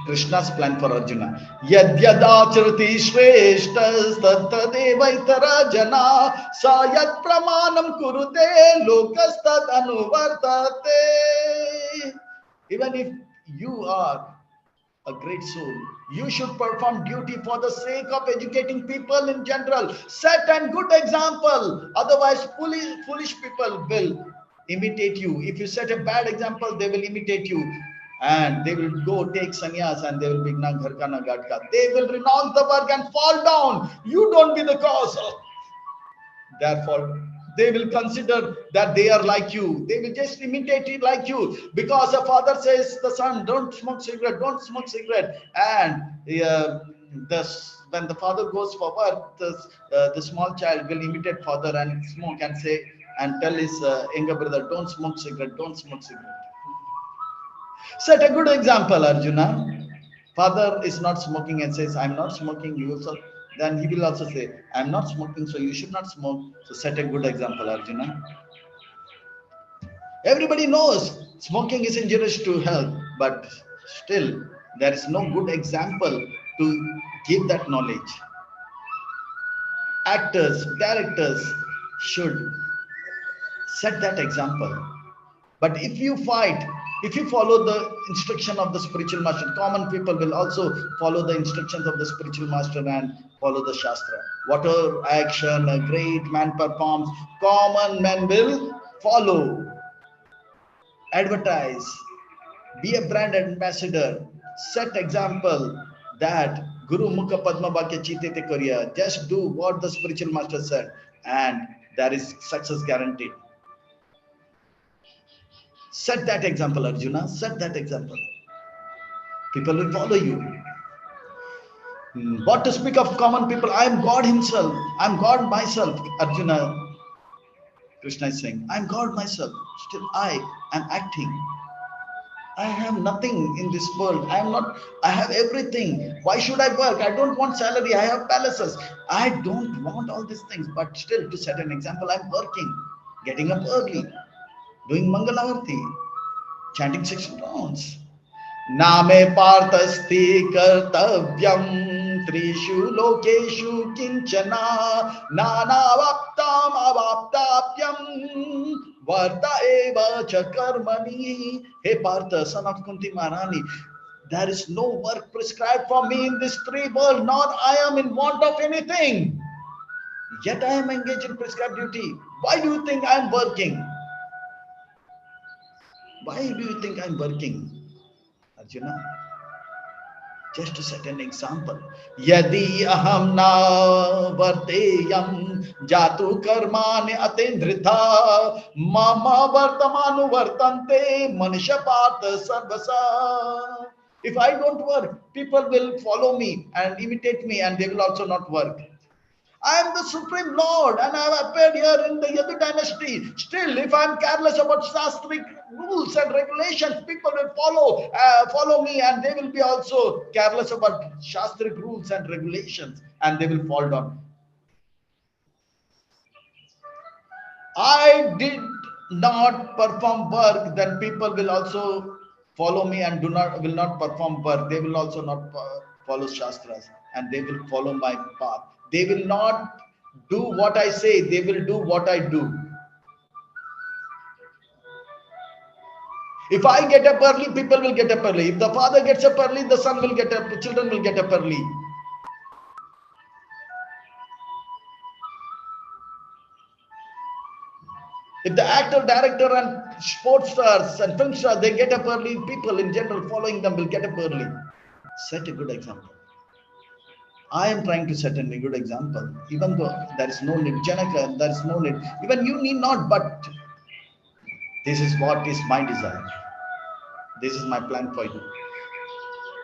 Krishna's plan for Arjuna. Yad yadacharati shreshtas tattadevaitara jana sayat pramanam kurute lokastad anuvartate. Even if you are a great soul, you should perform duty for the sake of educating people in general. Set a good example. Otherwise, foolish people will imitate you. If you set a bad example, they will imitate you. And they will go take sannyas and they will be na ghar ka na ghat ka. They will renounce the work and fall down. You don't be the cause of their fall. They will consider that they are like you. They will just imitate it like you. Because the father says the son, don't smoke cigarette, don't smoke cigarette. And when the father goes for work, the small child will imitate father and smoke and say, and tell his younger brother, don't smoke cigarette, don't smoke cigarette. Set a good example, Arjuna. Father is not smoking and says, I'm not smoking, you also. Then he will also say, I'm not smoking, so you should not smoke. So set a good example, Arjuna. Everybody knows smoking is injurious to health, but still there is no good example to give that knowledge. Actors, directors should set that example. But if you fight, if you follow the instruction of the spiritual master, common people will also follow the instructions of the spiritual master and follow the Shastra. Whatever action a great man performs, common men will follow, advertise, be a brand ambassador, set example that Guru Mukha Padma Bhakya Chitete Korea. Just do what the spiritual master said, and there is success guaranteed. Set that example, Arjuna. Set that example. People will follow you. What to speak of common people? I am God himself. I am God myself. Arjuna, Krishna is saying, I am God myself. Still I am acting. I have nothing in this world. I am not, I have everything. Why should I work? I don't want salary. I have palaces. I don't want all these things. But still, to set an example, I'm working, getting up early, doing Mangalavarti, chanting 6 rounds. नामे पार्थस्ति कर्तव्यं त्रिषु लोकेषु किंचना नानावाप्ताम् अवाप्ताप्यं वर्त एव च कर्मणि. Hey Partha, son of Kunti Maharani, there is no work prescribed for me in this 3 world, nor I am in want of anything. Yet I am engaged in prescribed duty. Why do you think I am working? Why do you think I am working? Arjuna, just to set an example. Yadi aham na varteyam jatu karmani atendritha mama vartamanu vartante manisha partha sarvasa. If I don't work, people will follow me and imitate me, and they will also not work. I am the Supreme Lord and I have appeared here in the Yadu dynasty. Still, if I am careless about Shastric rules and regulations, people will follow me, and they will be also careless about Shastric rules and regulations, and they will fall down. I did not perform work, then people will also follow me and will not perform work. They will also not follow Shastras, and they will follow my path. They will not do what I say, they will do what I do. If I get up early, people will get up early. If the father gets up early, the son will get up, children will get up early. If the actor, director, and sports stars and film stars, they get up early, people in general following them will get up early. Set a good example. I am trying to set a good example, even though there is no need. Janaka, there is no need. Even you need not, but this is what is my desire. This is my plan for you.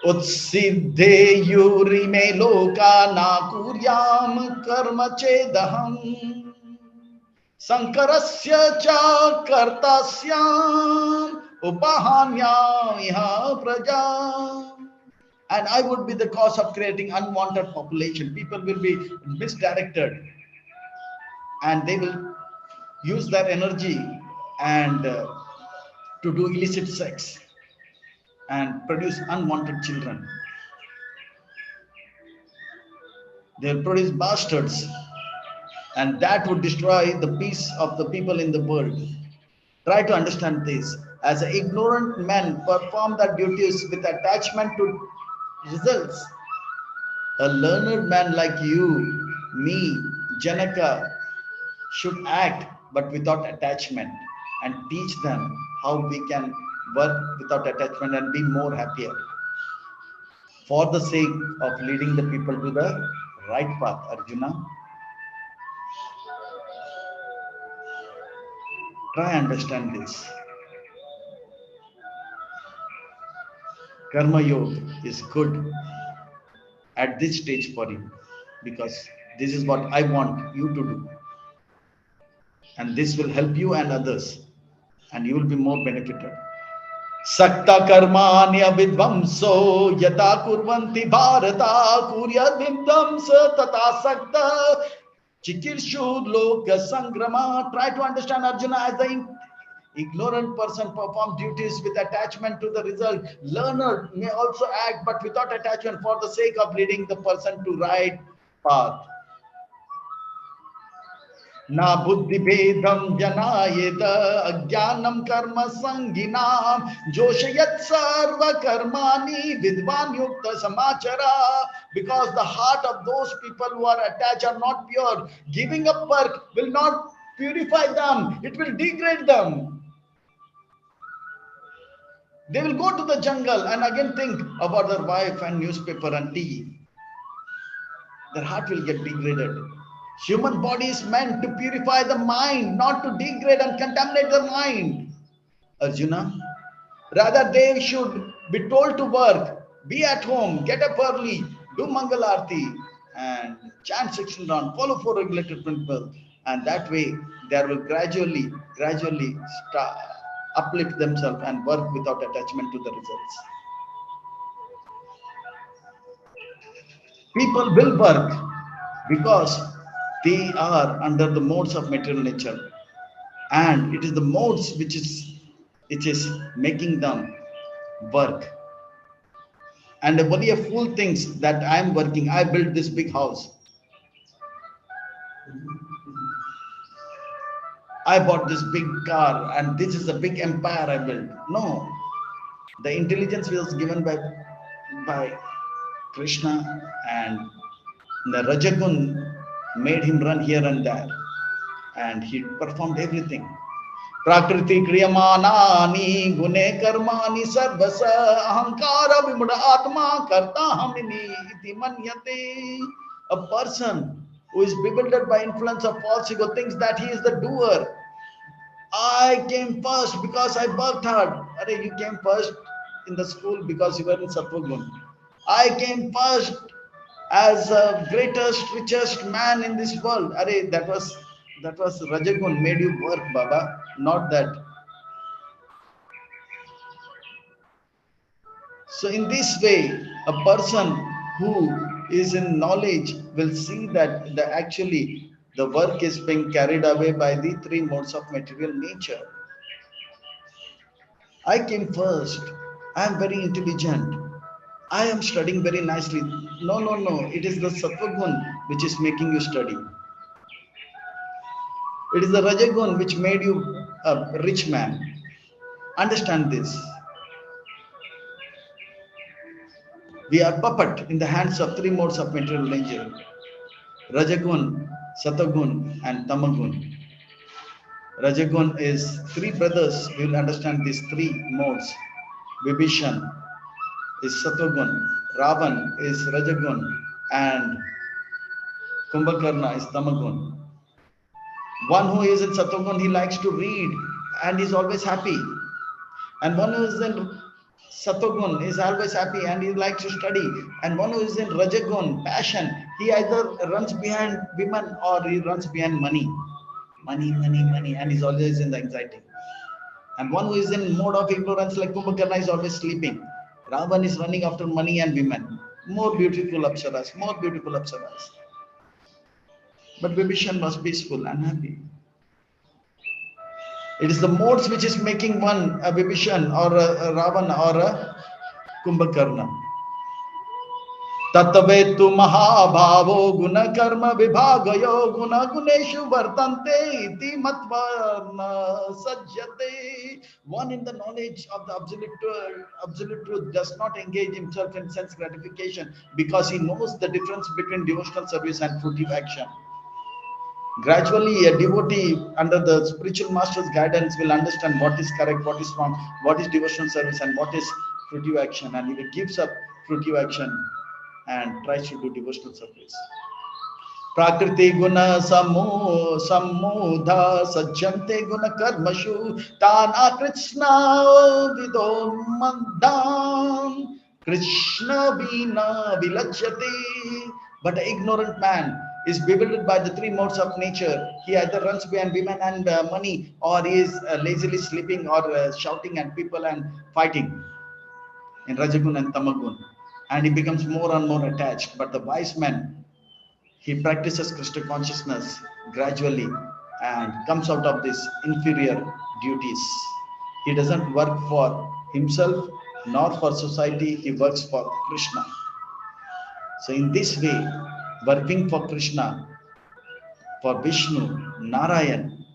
Utsiddhe yurime loka na kuryam karma chedaham sankarasya cha kartasyam upahanya iha praja. And I would be the cause of creating unwanted population. People will be misdirected, and they will use their energy and to do illicit sex and produce unwanted children. They'll produce bastards, and that would destroy the peace of the people in the world. Try to understand this. As an ignorant man perform their duties with attachment to results, a learned man like you, me, Janaka, should act but without attachment, and teach them how we can work without attachment and be more happier, for the sake of leading the people to the right path, Arjuna. Try understand this. Karma Yoga is good at this stage for you because this is what I want you to do. And this will help you and others, and you will be more benefited. Sakta karmanya vidvamso yata kurvanti bharata kuryad vidvamsa tata sakta chikirshu loka sangrama. Try to understand Arjuna as the ignorant person perform duties with attachment to the result. Learner may also act but without attachment for the sake of leading the person to right path. Na buddhi bedam janayeta ajnanam karma sanginam joshayat sarva karmani vidvan yukta samachara. Because the heart of those people who are attached are not pure. Giving up work will not purify them, it will degrade them. They will go to the jungle and again think about their wife and newspaper and tea. Their heart will get degraded. Human body is meant to purify the mind, not to degrade and contaminate the mind. Arjuna, rather they should be told to work, be at home, get up early, do Mangal Arti and chant 16 round, follow 4 regulated principles, and that way they will gradually start, uplift themselves and work without attachment to the results. People will work because they are under the modes of material nature, and it is the modes which is making them work. And only a fool thinks that I am working, I built this big house, I bought this big car, and this is a big empire I built. No, the intelligence was given by Krishna, and the Rajagun made him run here and there, and he performed everything. Prakriti kriyamanani gune karmani sarvasa ahankara vimuda atma karta hamini iti manyate. A person who is bewildered by influence of false ego thinks that he is the doer. I came first because I worked hard. Are you came first in the school because you were in Sattvagun. I came first as the greatest, richest man in this world. Are that was Rajagun made you work, Baba, not that. So in this way, a person who is in knowledge will see that actually the work is being carried away by the 3 modes of material nature. I came first. I am very intelligent. I am studying very nicely. No. It is the Sattvagun which is making you study. It is the Rajagun which made you a rich man. Understand this. We are puppet in the hands of 3 modes of material nature. Rajagun, Sattvagun and Tamagun. Rajagun is 3 brothers. We will understand these 3 modes. Vibhishan is Sattvagun, Ravan is Rajagun, and Kumbhakarna is Tamagun. One who is in Sattvagun, he likes to read and is always happy. And one who is in Sattvagun is always happy and he likes to study. And one who is in Rajagun, passion, he either runs behind women or he runs behind money. Money, and he's always in the anxiety. And one who is in mode of ignorance like Kumbhakarna is always sleeping. Ravan is running after money and women. More beautiful apsaras. But Vibhishan was peaceful and happy. It is the modes which is making one a Vibhishan or a Ravana or a Kumbhakarna. Tattavetu mahabhavo guna karma vibhagayo guna guneshu vartante iti matvarna sajjate. One in the knowledge of the absolute truth does not engage himself in sense gratification because he knows the difference between devotional service and fruitive action. Gradually, a devotee under the spiritual master's guidance will understand what is correct, what is wrong, what is devotional service and what is fruitive action, and he gives up fruitive action and tries to do devotional service. Prakriti guna samudha sajjante guna karmashu tana Krishna vidom mandam Krishna vina vilajyati. But an ignorant man is bewildered by the three modes of nature. He either runs behind women and money, or he is lazily sleeping, or shouting at people and fighting in Rajagun and Tamagun. And he becomes more and more attached. But the wise man, he practices Krishna consciousness gradually and comes out of these inferior duties. He doesn't work for himself nor for society, he works for Krishna. So, in this way, working for Krishna, for Vishnu, Narayan,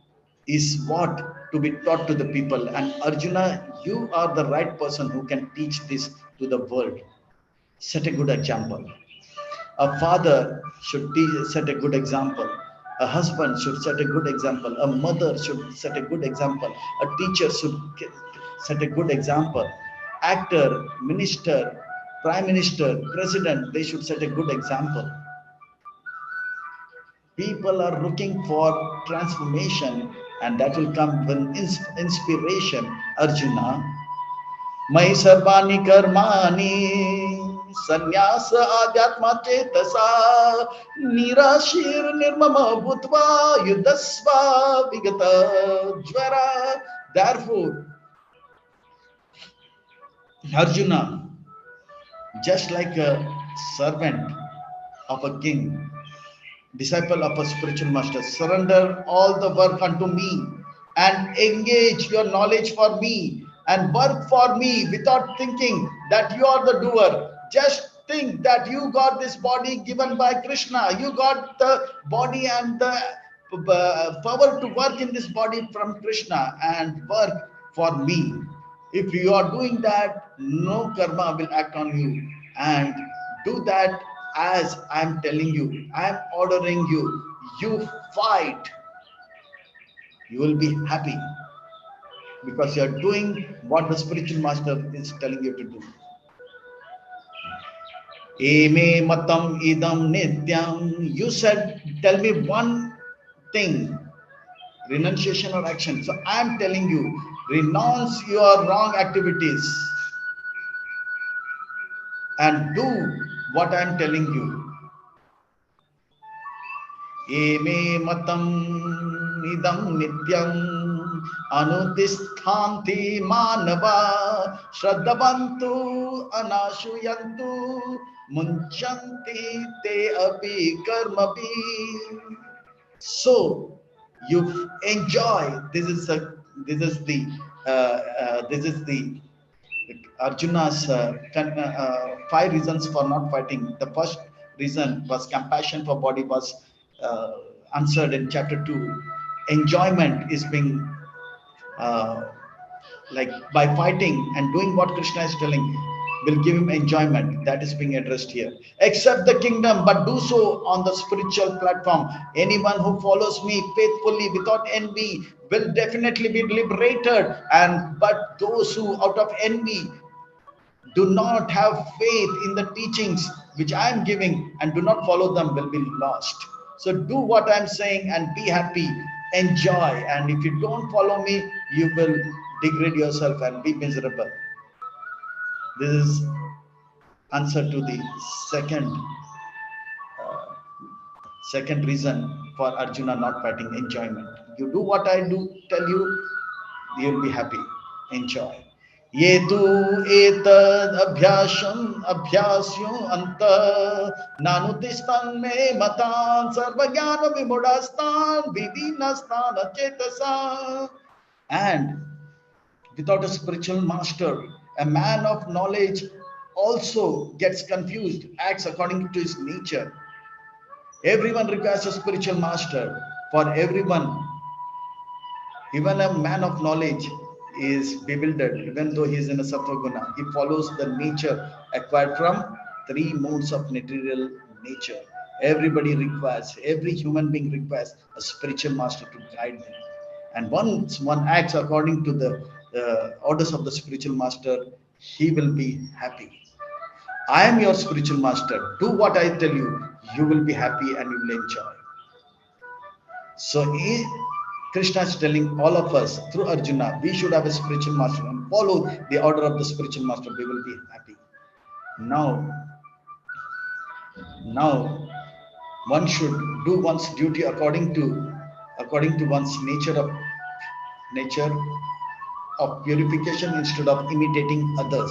is what to be taught to the people. And Arjuna, you are the right person who can teach this to the world. Set a good example. A father should set a good example. A husband should set a good example. A mother should set a good example. A teacher should set a good example. Actor, minister, prime minister, president, they should set a good example. People are looking for transformation, and that will come with inspiration. Arjuna, Mai sarvani karmani sannyas adhyatma chetasa nirashir nirmama bhutva yudhasva vigata jvara. Therefore, Arjuna, just like a servant of a king, disciple of a spiritual master, surrender all the work unto me and engage your knowledge for me and work for me without thinking that you are the doer. Just think that you got this body given by Krishna. You got the body and the power to work in this body from Krishna, and work for me. If you are doing that, no karma will act on you. And do that as I am telling you, I am ordering you. You fight. You will be happy because you are doing what the spiritual master is telling you to do. Eme matam idam nityam. You said, tell me one thing, renunciation or action. So I am telling you, renounce your wrong activities and do what I am telling you. Eme matam idam nityam anutisthanti manava shraddhavantu anashuyantu munchanti te api karmabi. So you enjoy. This is the Arjuna's 5 reasons for not fighting. The first reason was compassion for body, was answered in chapter 2. Enjoyment is being like by fighting and doing what Krishna is telling will give him enjoyment. That is being addressed here. Accept the kingdom, but do so on the spiritual platform. Anyone who follows me faithfully without envy will definitely be liberated. And but those who out of envy do not have faith in the teachings which I am giving and do not follow them will be lost. So do what I am saying and be happy, enjoy. And if you don't follow me, you will degrade yourself and be miserable. This is answer to the second reason for Arjuna not fighting, enjoyment. You do what I do tell you, you will be happy, enjoy. Ye tu etad abhyasyo anta nanutistan me matan sarvajnana vimudastan vidinastan chetasa. And without a spiritual master, a man of knowledge also gets confused, acts according to his nature. Everyone requires a spiritual master. For everyone, even a man of knowledge is bewildered, even though he is in a sattva guna. He follows the nature acquired from 3 modes of material nature. Everybody requires, every human being requires a spiritual master to guide them. And once one acts according to the orders of the spiritual master, he will be happy. I am your spiritual master. Do what I tell you. you will be happy and you will enjoy. So Krishna is telling all of us through Arjuna, we should have a spiritual master and follow the order of the spiritual master. We will be happy. Now one should do one's duty according to one's nature of purification instead of imitating others.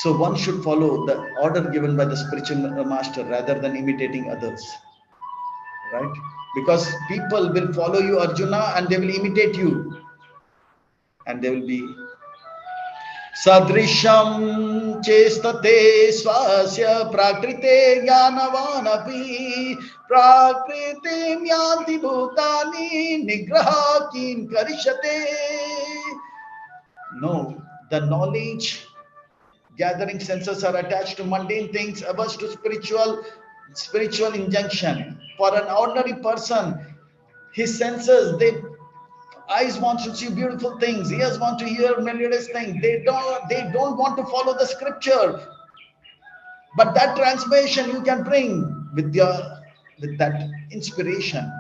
So one should follow the order given by the spiritual master rather than imitating others, right? Because people will follow you, Arjuna, and they will imitate you, and they will be sadrisham chestate swasya prakrite jnanavanapi prakritim yanti bhutani nigraha kim karishate. No, the knowledge gathering senses are attached to mundane things, averse to spiritual injunction. For an ordinary person, his senses, eyes want to see beautiful things, ears want to hear melodious things. They don't want to follow the scripture. But that transformation you can bring with that inspiration.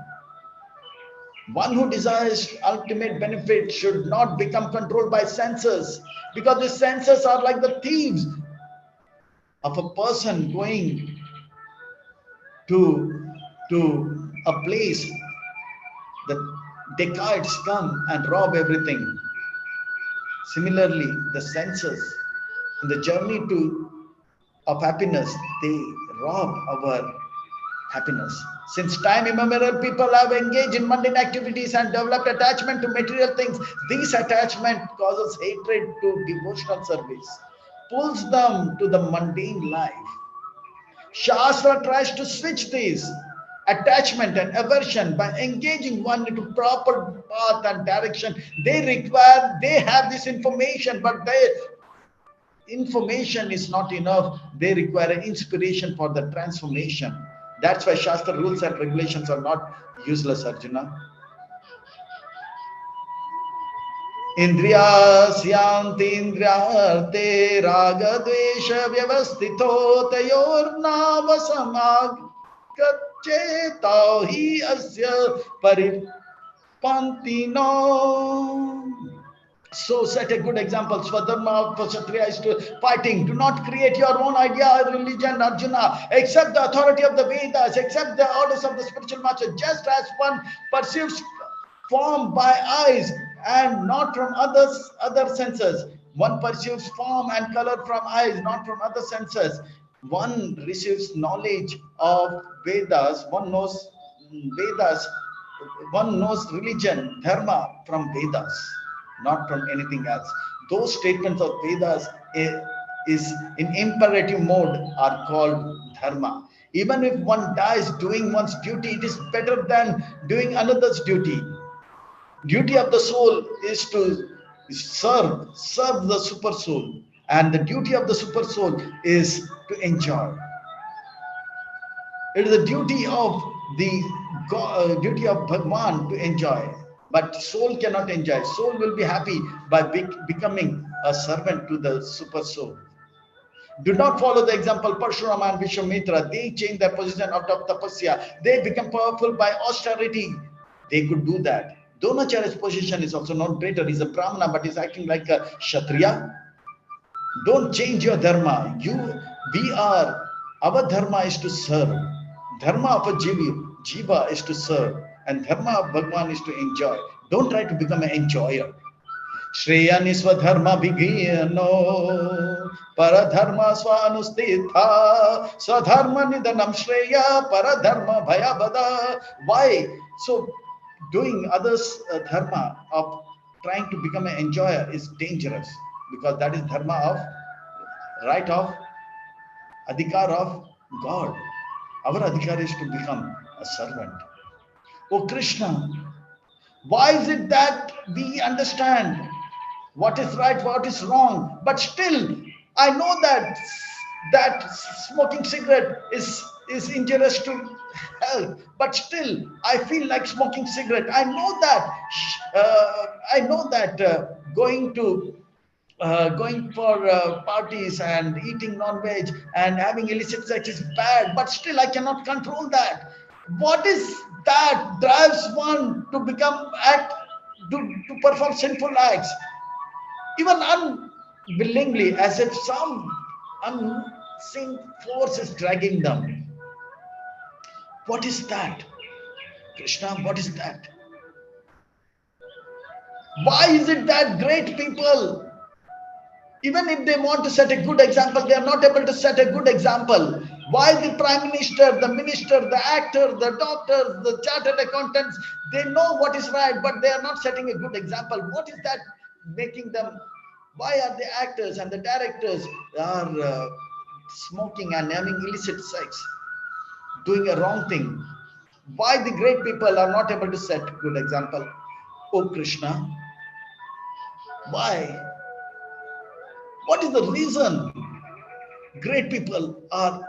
One who desires ultimate benefit should not become controlled by senses, because the senses are like the thieves of a person going to a place. The dacoits come and rob everything. Similarly, the senses in the journey of happiness, they rob our happiness. Since time immemorial, people have engaged in mundane activities and developed attachment to material things. This attachment causes hatred to devotional service, pulls them to the mundane life. Shastra tries to switch this attachment and aversion by engaging one into proper path and direction. They have this information, but their information is not enough. They require an inspiration for the transformation. That's why Shastra rules and regulations are not useless, Arjuna. Indriyasyanti indriyarte raga dvesha vyavastito tayornava samagaccheta hi asya paripantino. So set a good example. Swadharma for Kshatriya is to fighting. Do not create your own idea of religion, Arjuna. Accept the authority of the Vedas. Accept the orders of the spiritual master. Just as one perceives form by eyes and not from other senses. One perceives form and color from eyes, not from other senses. One receives knowledge of Vedas. One knows Vedas. One knows religion, dharma from Vedas, not from anything else. Those statements of Vedas is in imperative mode are called dharma. Even if one dies doing one's duty, it is better than doing another's duty. Duty of the soul is to serve the super soul, and the duty of the super soul is to enjoy. It is the duty of duty of Bhagwan to enjoy. But soul cannot enjoy. Soul will be happy by becoming a servant to the super soul. Do not follow the example Parshurama and Vishwamitra. They change their position out of tapasya. They become powerful by austerity. They could do that. Dronacharya's position is also not greater. He's a Brahmana, but he's acting like a Kshatriya. Don't change your dharma. Our dharma is to serve. Dharma of a jiva is to serve. And dharma of Bhagwan is to enjoy. Don't try to become an enjoyer. Shreya nisva dharma bhigiyano paradharma swanustitha swadharma nidanam shreya paradharma bhayabada. Why? So doing others' dharma of trying to become an enjoyer is dangerous, because that is dharma of right of adhikar of God. Our adhikar is to become a servant. Oh Krishna, why is it that we understand what is right, what is wrong, but still I know that smoking cigarette is injurious to health, but still I feel like smoking cigarette. I know that going to going for parties and eating non-veg and having illicit sex is bad, but still I cannot control that. What is that drives one to become act to perform sinful acts, even unwillingly, as if some unseen force is dragging them? What is that, Krishna? What is that? Why is it that great people, even if they want to set a good example, they are not able to set a good example? Why the prime minister, the minister, the actor, the doctors, the chartered accountants, they know what is right, but they are not setting a good example? What is that making them? Why are the actors and the directors are smoking and having illicit sex, doing a wrong thing? Why the great people are not able to set good example? Oh Krishna, why? What is the reason great people are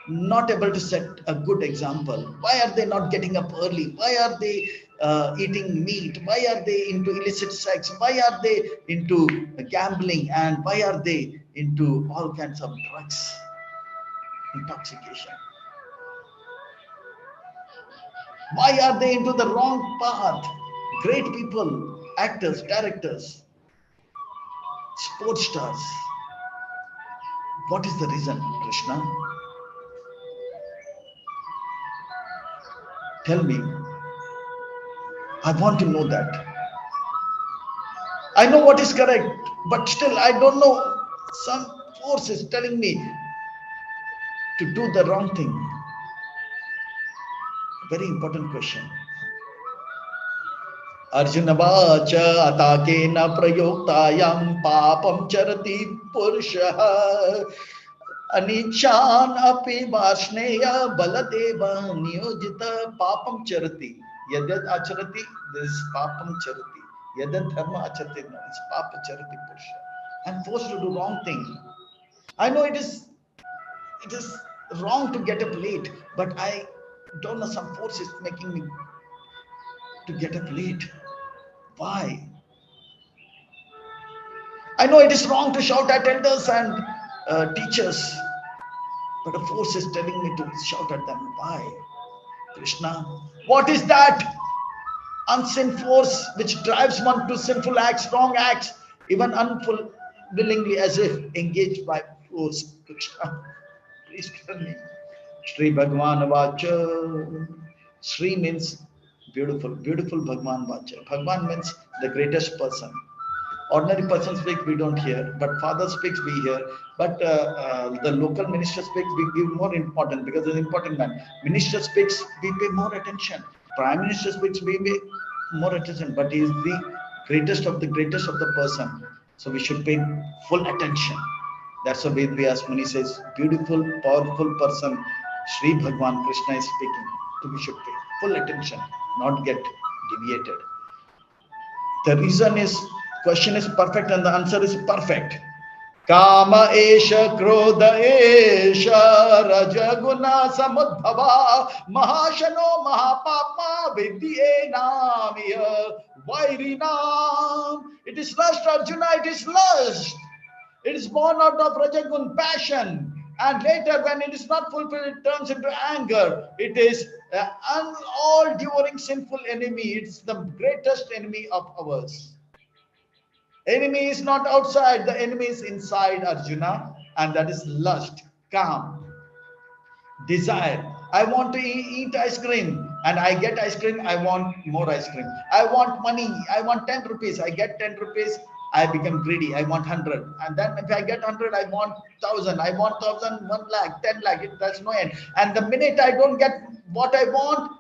not able to set a good example? Why are they not getting up early? Why are they eating meat? Why are they into illicit sex? Why are they into gambling? And why are they into all kinds of drugs, intoxication? Why are they into the wrong path? Great people, actors, directors, sports stars. What is the reason, Krishna? Tell me. I want to know that. I know what is correct, but still I don't know. Some force is telling me to do the wrong thing. Very important question. Arjuna vacha atakena prayoktayam papam charati purushaha anichan api varsneya baladeva niyojita papam charati. Yadyat acharati, this is papam charati. Yadyat dharma acharati, no, it's papa charati purusha. I'm forced to do wrong thing. I know it is wrong to get up late, but I don't know, some force is making me to get up late. Why? I know it is wrong to shout at elders and teachers, but a force is telling me to shout at them. Why? Krishna, what is that unseen force which drives one to sinful acts, wrong acts, even unwillingly, as if engaged by force? Krishna, please tell me. Sri Bhagwan Vacha. Sri means beautiful, beautiful Bhagwan Vacha. Bhagwan means the greatest person. Ordinary person speaks, we don't hear, but father speaks, we hear. But the local minister speaks, we give more importance because he's an important man. Minister speaks, we pay more attention. Prime minister speaks, we pay more attention. But he is the greatest of the person. So we should pay full attention. That's what Ved Vyas Muni says, beautiful, powerful person, Sri Bhagwan Krishna is speaking. So we should pay full attention, not get deviated. The reason is, question is perfect and the answer is perfect. Kama esha krodha esha rajaguna samudbhava mahashano mahapapma vidye namiya vairinam. It is lust, Arjuna, it is lust. It is born out of rajagun, passion, and later when it is not fulfilled, it turns into anger. It is an all-devouring sinful enemy. It's the greatest enemy of ours. Enemy is not outside, the enemy is inside, Arjuna, and that is lust, calm, desire. I want to eat ice cream and I get ice cream, I want more ice cream. I want money, I want 10 rupees, I get 10 rupees, I become greedy, I want 100. And then if I get 100, I want 1000, I want 1000, 1 lakh, 10 lakh, that's no end. And the minute I don't get what I want,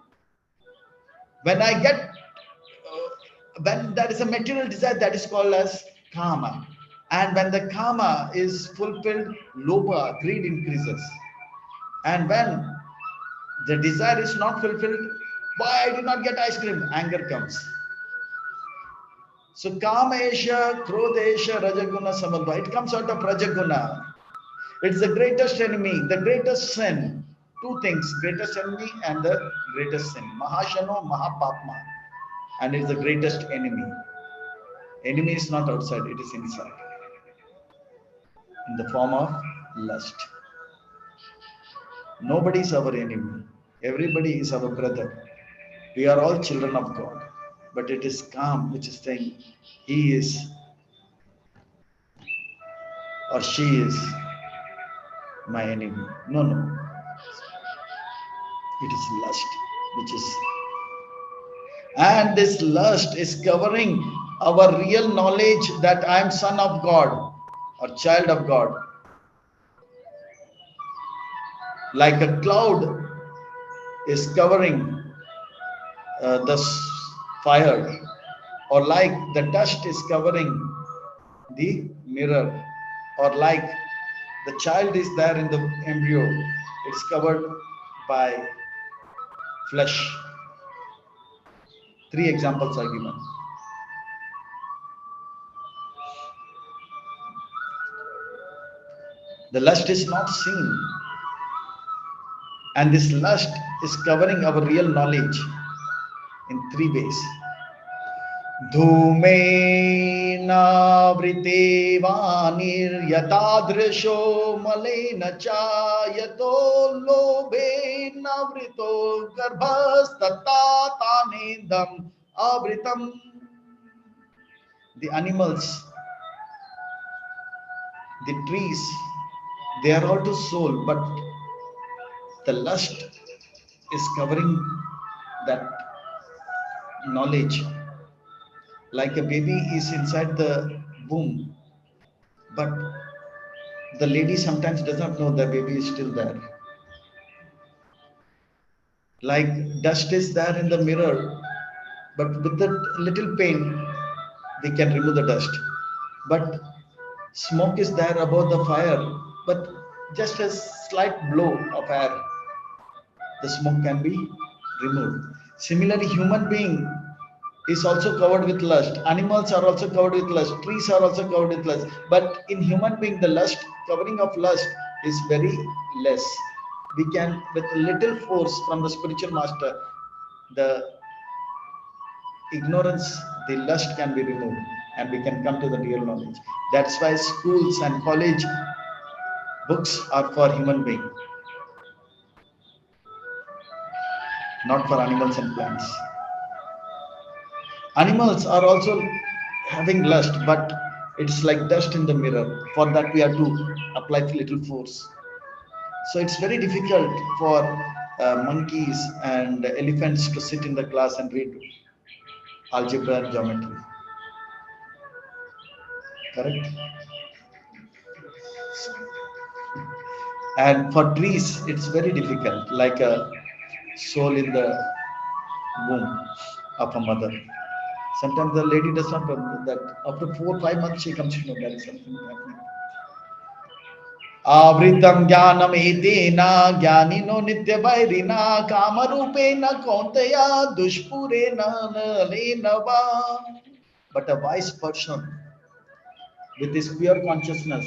when I get when there is a material desire, that is called as kama. And when the kama is fulfilled, lobha, greed increases. And when the desire is not fulfilled, why I did not get ice cream, anger comes. So kamesha, krodesha, rajaguna, samadva, it comes out of rajaguna. It's the greatest enemy, the greatest sin. Two things, greatest enemy and the greatest sin. Mahashano, mahapapma. And it's the greatest enemy. Enemy is not outside, it is inside. in the form of lust. Nobody is our enemy. Everybody is our brother. We are all children of God. But it is calm which is saying he is or she is my enemy. No, no. It is lust which is. And this lust is covering our real knowledge that I am son of God or child of God. Like a cloud is covering the fire, or like the dust is covering the mirror, or like the child is there in the embryo, it's covered by flesh. Three examples are given. The lust is not seen, and this lust is covering our real knowledge in three ways. धूमेन वृते वानिर्यथादृशो Malen चायतो लोभेन वृतो गर्भस्तथा तानेदम् आवृतम्. The animals, the trees, they are all to soul, but the lust is covering that knowledge. Like a baby is inside the womb, but the lady sometimes does not know the baby is still there. Like dust is there in the mirror, but with a little pain, we can remove the dust. But smoke is there above the fire, but just a slight blow of air, the smoke can be removed. Similarly, human being is also covered with lust. Animals are also covered with lust. Trees are also covered with lust. But in human being, the lust, covering of lust is very less. We can, with little force from the spiritual master, the ignorance, the lust can be removed, and we can come to the real knowledge. That's why schools and college books are for human being, not for animals and plants. Animals are also having lust, but it's like dust in the mirror. For that, we have to apply little force. So it's very difficult for monkeys and elephants to sit in the class and read algebra and geometry. Correct? And for trees, it's very difficult, like a soul in the womb of a mother. Sometimes the lady does not know that after 4-5 months she comes to know that is something happening. Avritam jnanam etena jnanino nitya vairina kamarupena kauntaya dushpurena nalena va. But a wise person with his pure consciousness,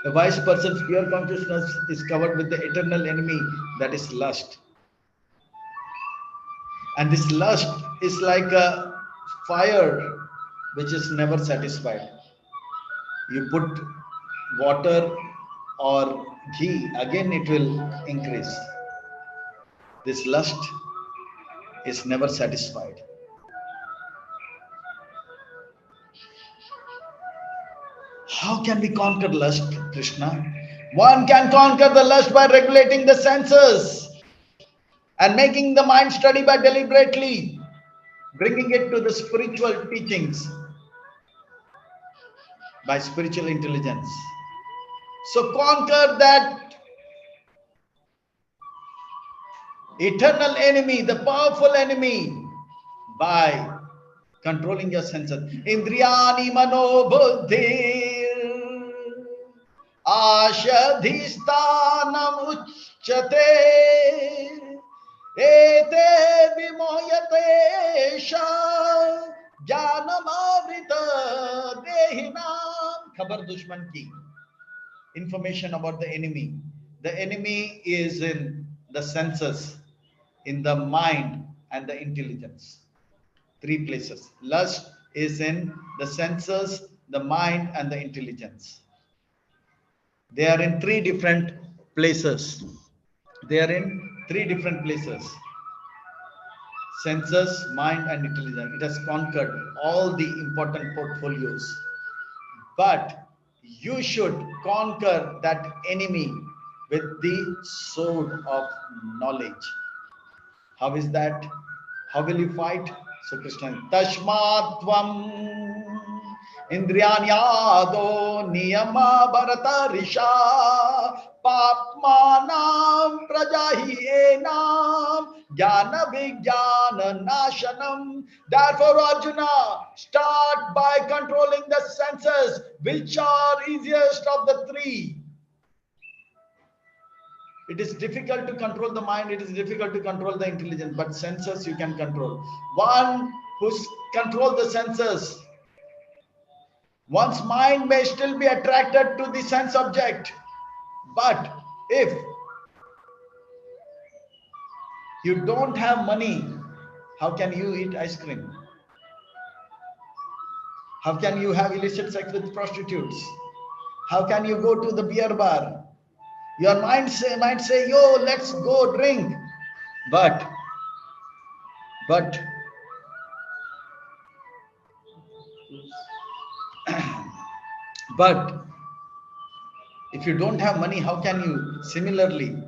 a wise person's pure consciousness is covered with the eternal enemy, that is lust. And this lust is like a fire which is never satisfied. You put water or ghee, again it will increase. This lust is never satisfied. How can we conquer lust, Krishna? One can conquer the lust by regulating the senses and making the mind steady by deliberately bringing it to the spiritual teachings by spiritual intelligence. So conquer that eternal enemy, the powerful enemy, by controlling your senses. Indriyani mano buddhir ashadhistanam uchyate ete vimoyate sha jnanamarita dehinam. Khabar dushman ki. Information about the enemy. The enemy is in the senses, in the mind, and the intelligence. Three places: lust, is in the senses, the mind, and the intelligence. They are in three different places. They are in three different places. Senses, mind, and intelligence. It has conquered all the important portfolios. But you should conquer that enemy with the sword of knowledge. How is that? How will you fight? So Krishna, Tashmatvam Indriyanyado Niyama Bharata Risha Papmanam Prajahienam Jnana Vijnana Nashanam. Therefore, Arjuna, start by controlling the senses, which are easiest of the three. It is difficult to control the mind, it is difficult to control the intelligence, but senses you can control. One who controls the senses, one's mind may still be attracted to the sense object, but if you don't have money, how can you eat ice cream? How can you have illicit sex with prostitutes? How can you go to the beer bar? Your mind might say, yo, let's go drink. But if you don't have money, how can you? Similarly,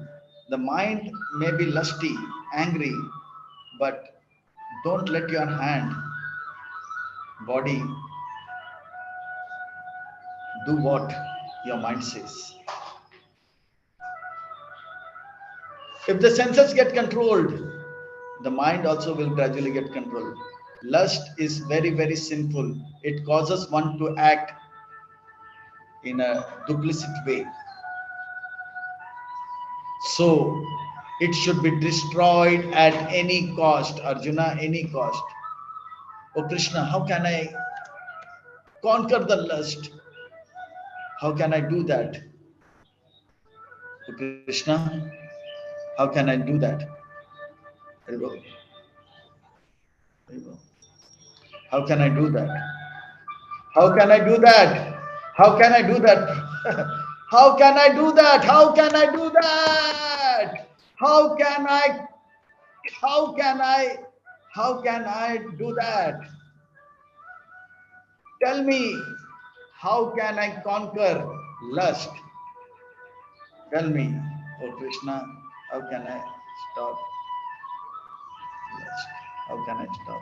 the mind may be lusty, angry, but don't let your hand, body, do what your mind says. If the senses get controlled, the mind also will gradually get controlled. Lust is very, very sinful. It causes one to act in a duplicit way. So it should be destroyed at any cost, Arjuna, any cost. Oh Krishna, how can I conquer the lust? How can I do that? Oh Krishna, how can I do that? How can I do that? How can I do that? How can I do that? How can I do that? How can I do that? How can I do that? Tell me, how can I conquer lust? Tell me, oh Krishna, how can I stop lust? How can I stop?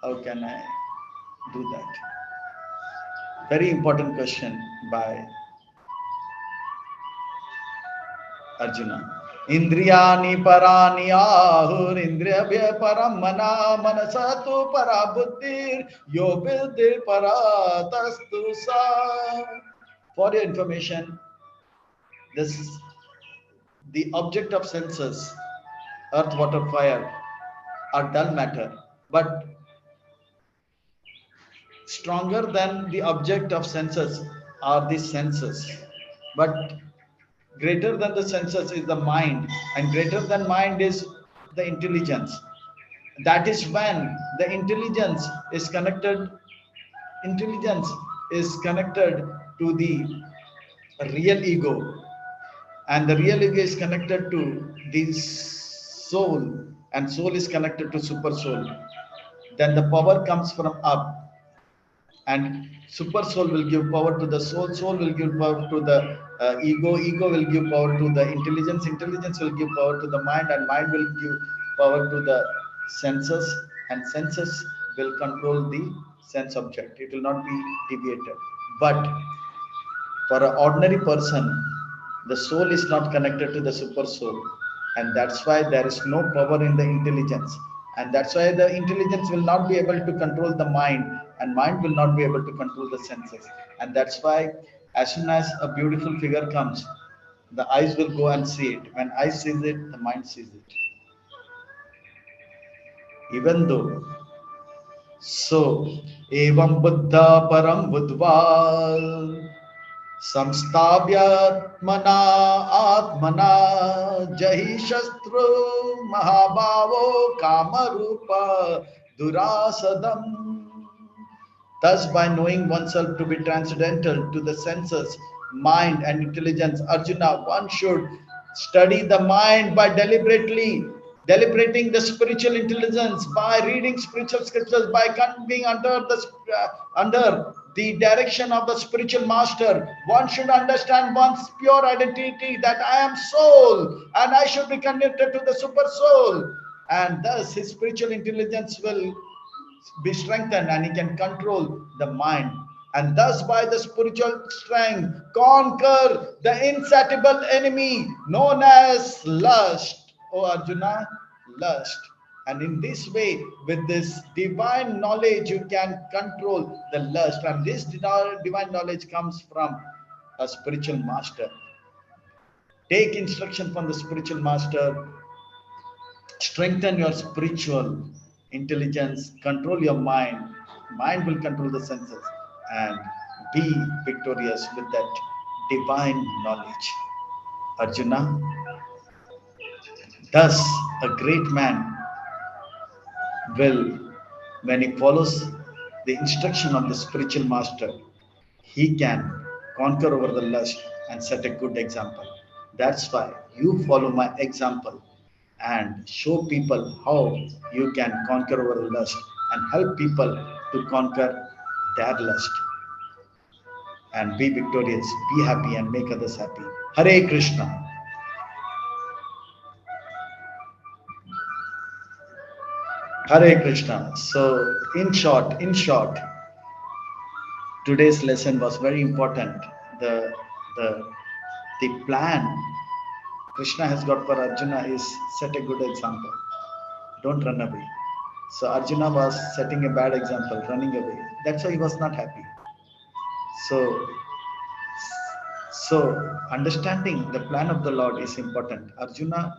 How can I do that? Very important question by Arjuna. Indriyani parani ahur indriyabhya param mana manasatu para buddhir yo buddhir para tastu sa. For your information, the object of senses, earth, water, fire, are dull matter, but stronger than the object of senses are the senses. But greater than the senses is the mind, and greater than mind is the intelligence. That is when the intelligence is connected to the real ego, and the real ego is connected to the soul, and soul is connected to super soul. Then the power comes from up, and super soul will give power to the soul, soul will give power to the ego, ego will give power to the intelligence, intelligence will give power to the mind, and mind will give power to the senses, and senses will control the sense object. It will not be deviated. But for an ordinary person, the soul is not connected to the super soul, and that's why there is no power in the intelligence, and that's why the intelligence will not be able to control the mind, and mind will not be able to control the senses. And that's why as soon as a beautiful figure comes, the eyes will go and see it. When eyes sees it, the mind sees it. Even though so evam buddha param buddhva samstabhyatmana atmana jahi shastru mahabhavo kamarupa durasadam. Thus, by knowing oneself to be transcendental to the senses, mind, and intelligence, Arjuna, one should study the mind by deliberating the spiritual intelligence, by reading spiritual scriptures, by being under the direction of the spiritual master. One should understand one's pure identity, that I am soul and I should be connected to the super soul, and thus his spiritual intelligence will be strengthened and he can control the mind, and thus by the spiritual strength conquer the insatiable enemy known as lust. O Arjuna, lust. And in this way, with this divine knowledge, you can control the lust, and this divine knowledge comes from a spiritual master. Take instruction from the spiritual master, strengthen your spiritual intelligence, control your mind will control the senses, and be victorious with that divine knowledge. Arjuna, thus a great man will, when he follows the instruction of the spiritual master, he can conquer over the lust and set a good example. That's why you follow my example and show people how you can conquer over the lust and help people to conquer their lust and be victorious, be happy, and make others happy. Hare Krishna. Hare Krishna. So, in short, today's lesson was very important. The the plan Krishna has got for Arjuna is set a good example. Don't run away. So Arjuna was setting a bad example, running away. That's why he was not happy. So, so understanding the plan of the Lord is important. Arjuna,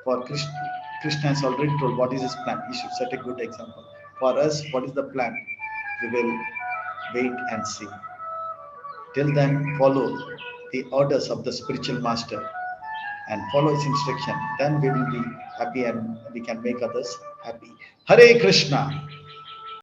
for Krishna has already told what is his plan. He should set a good example. For us, what is the plan? We will wait and see. Till then, follow the orders of the spiritual master and follow his instruction. Then we will be happy and we can make others happy. Hare Krishna.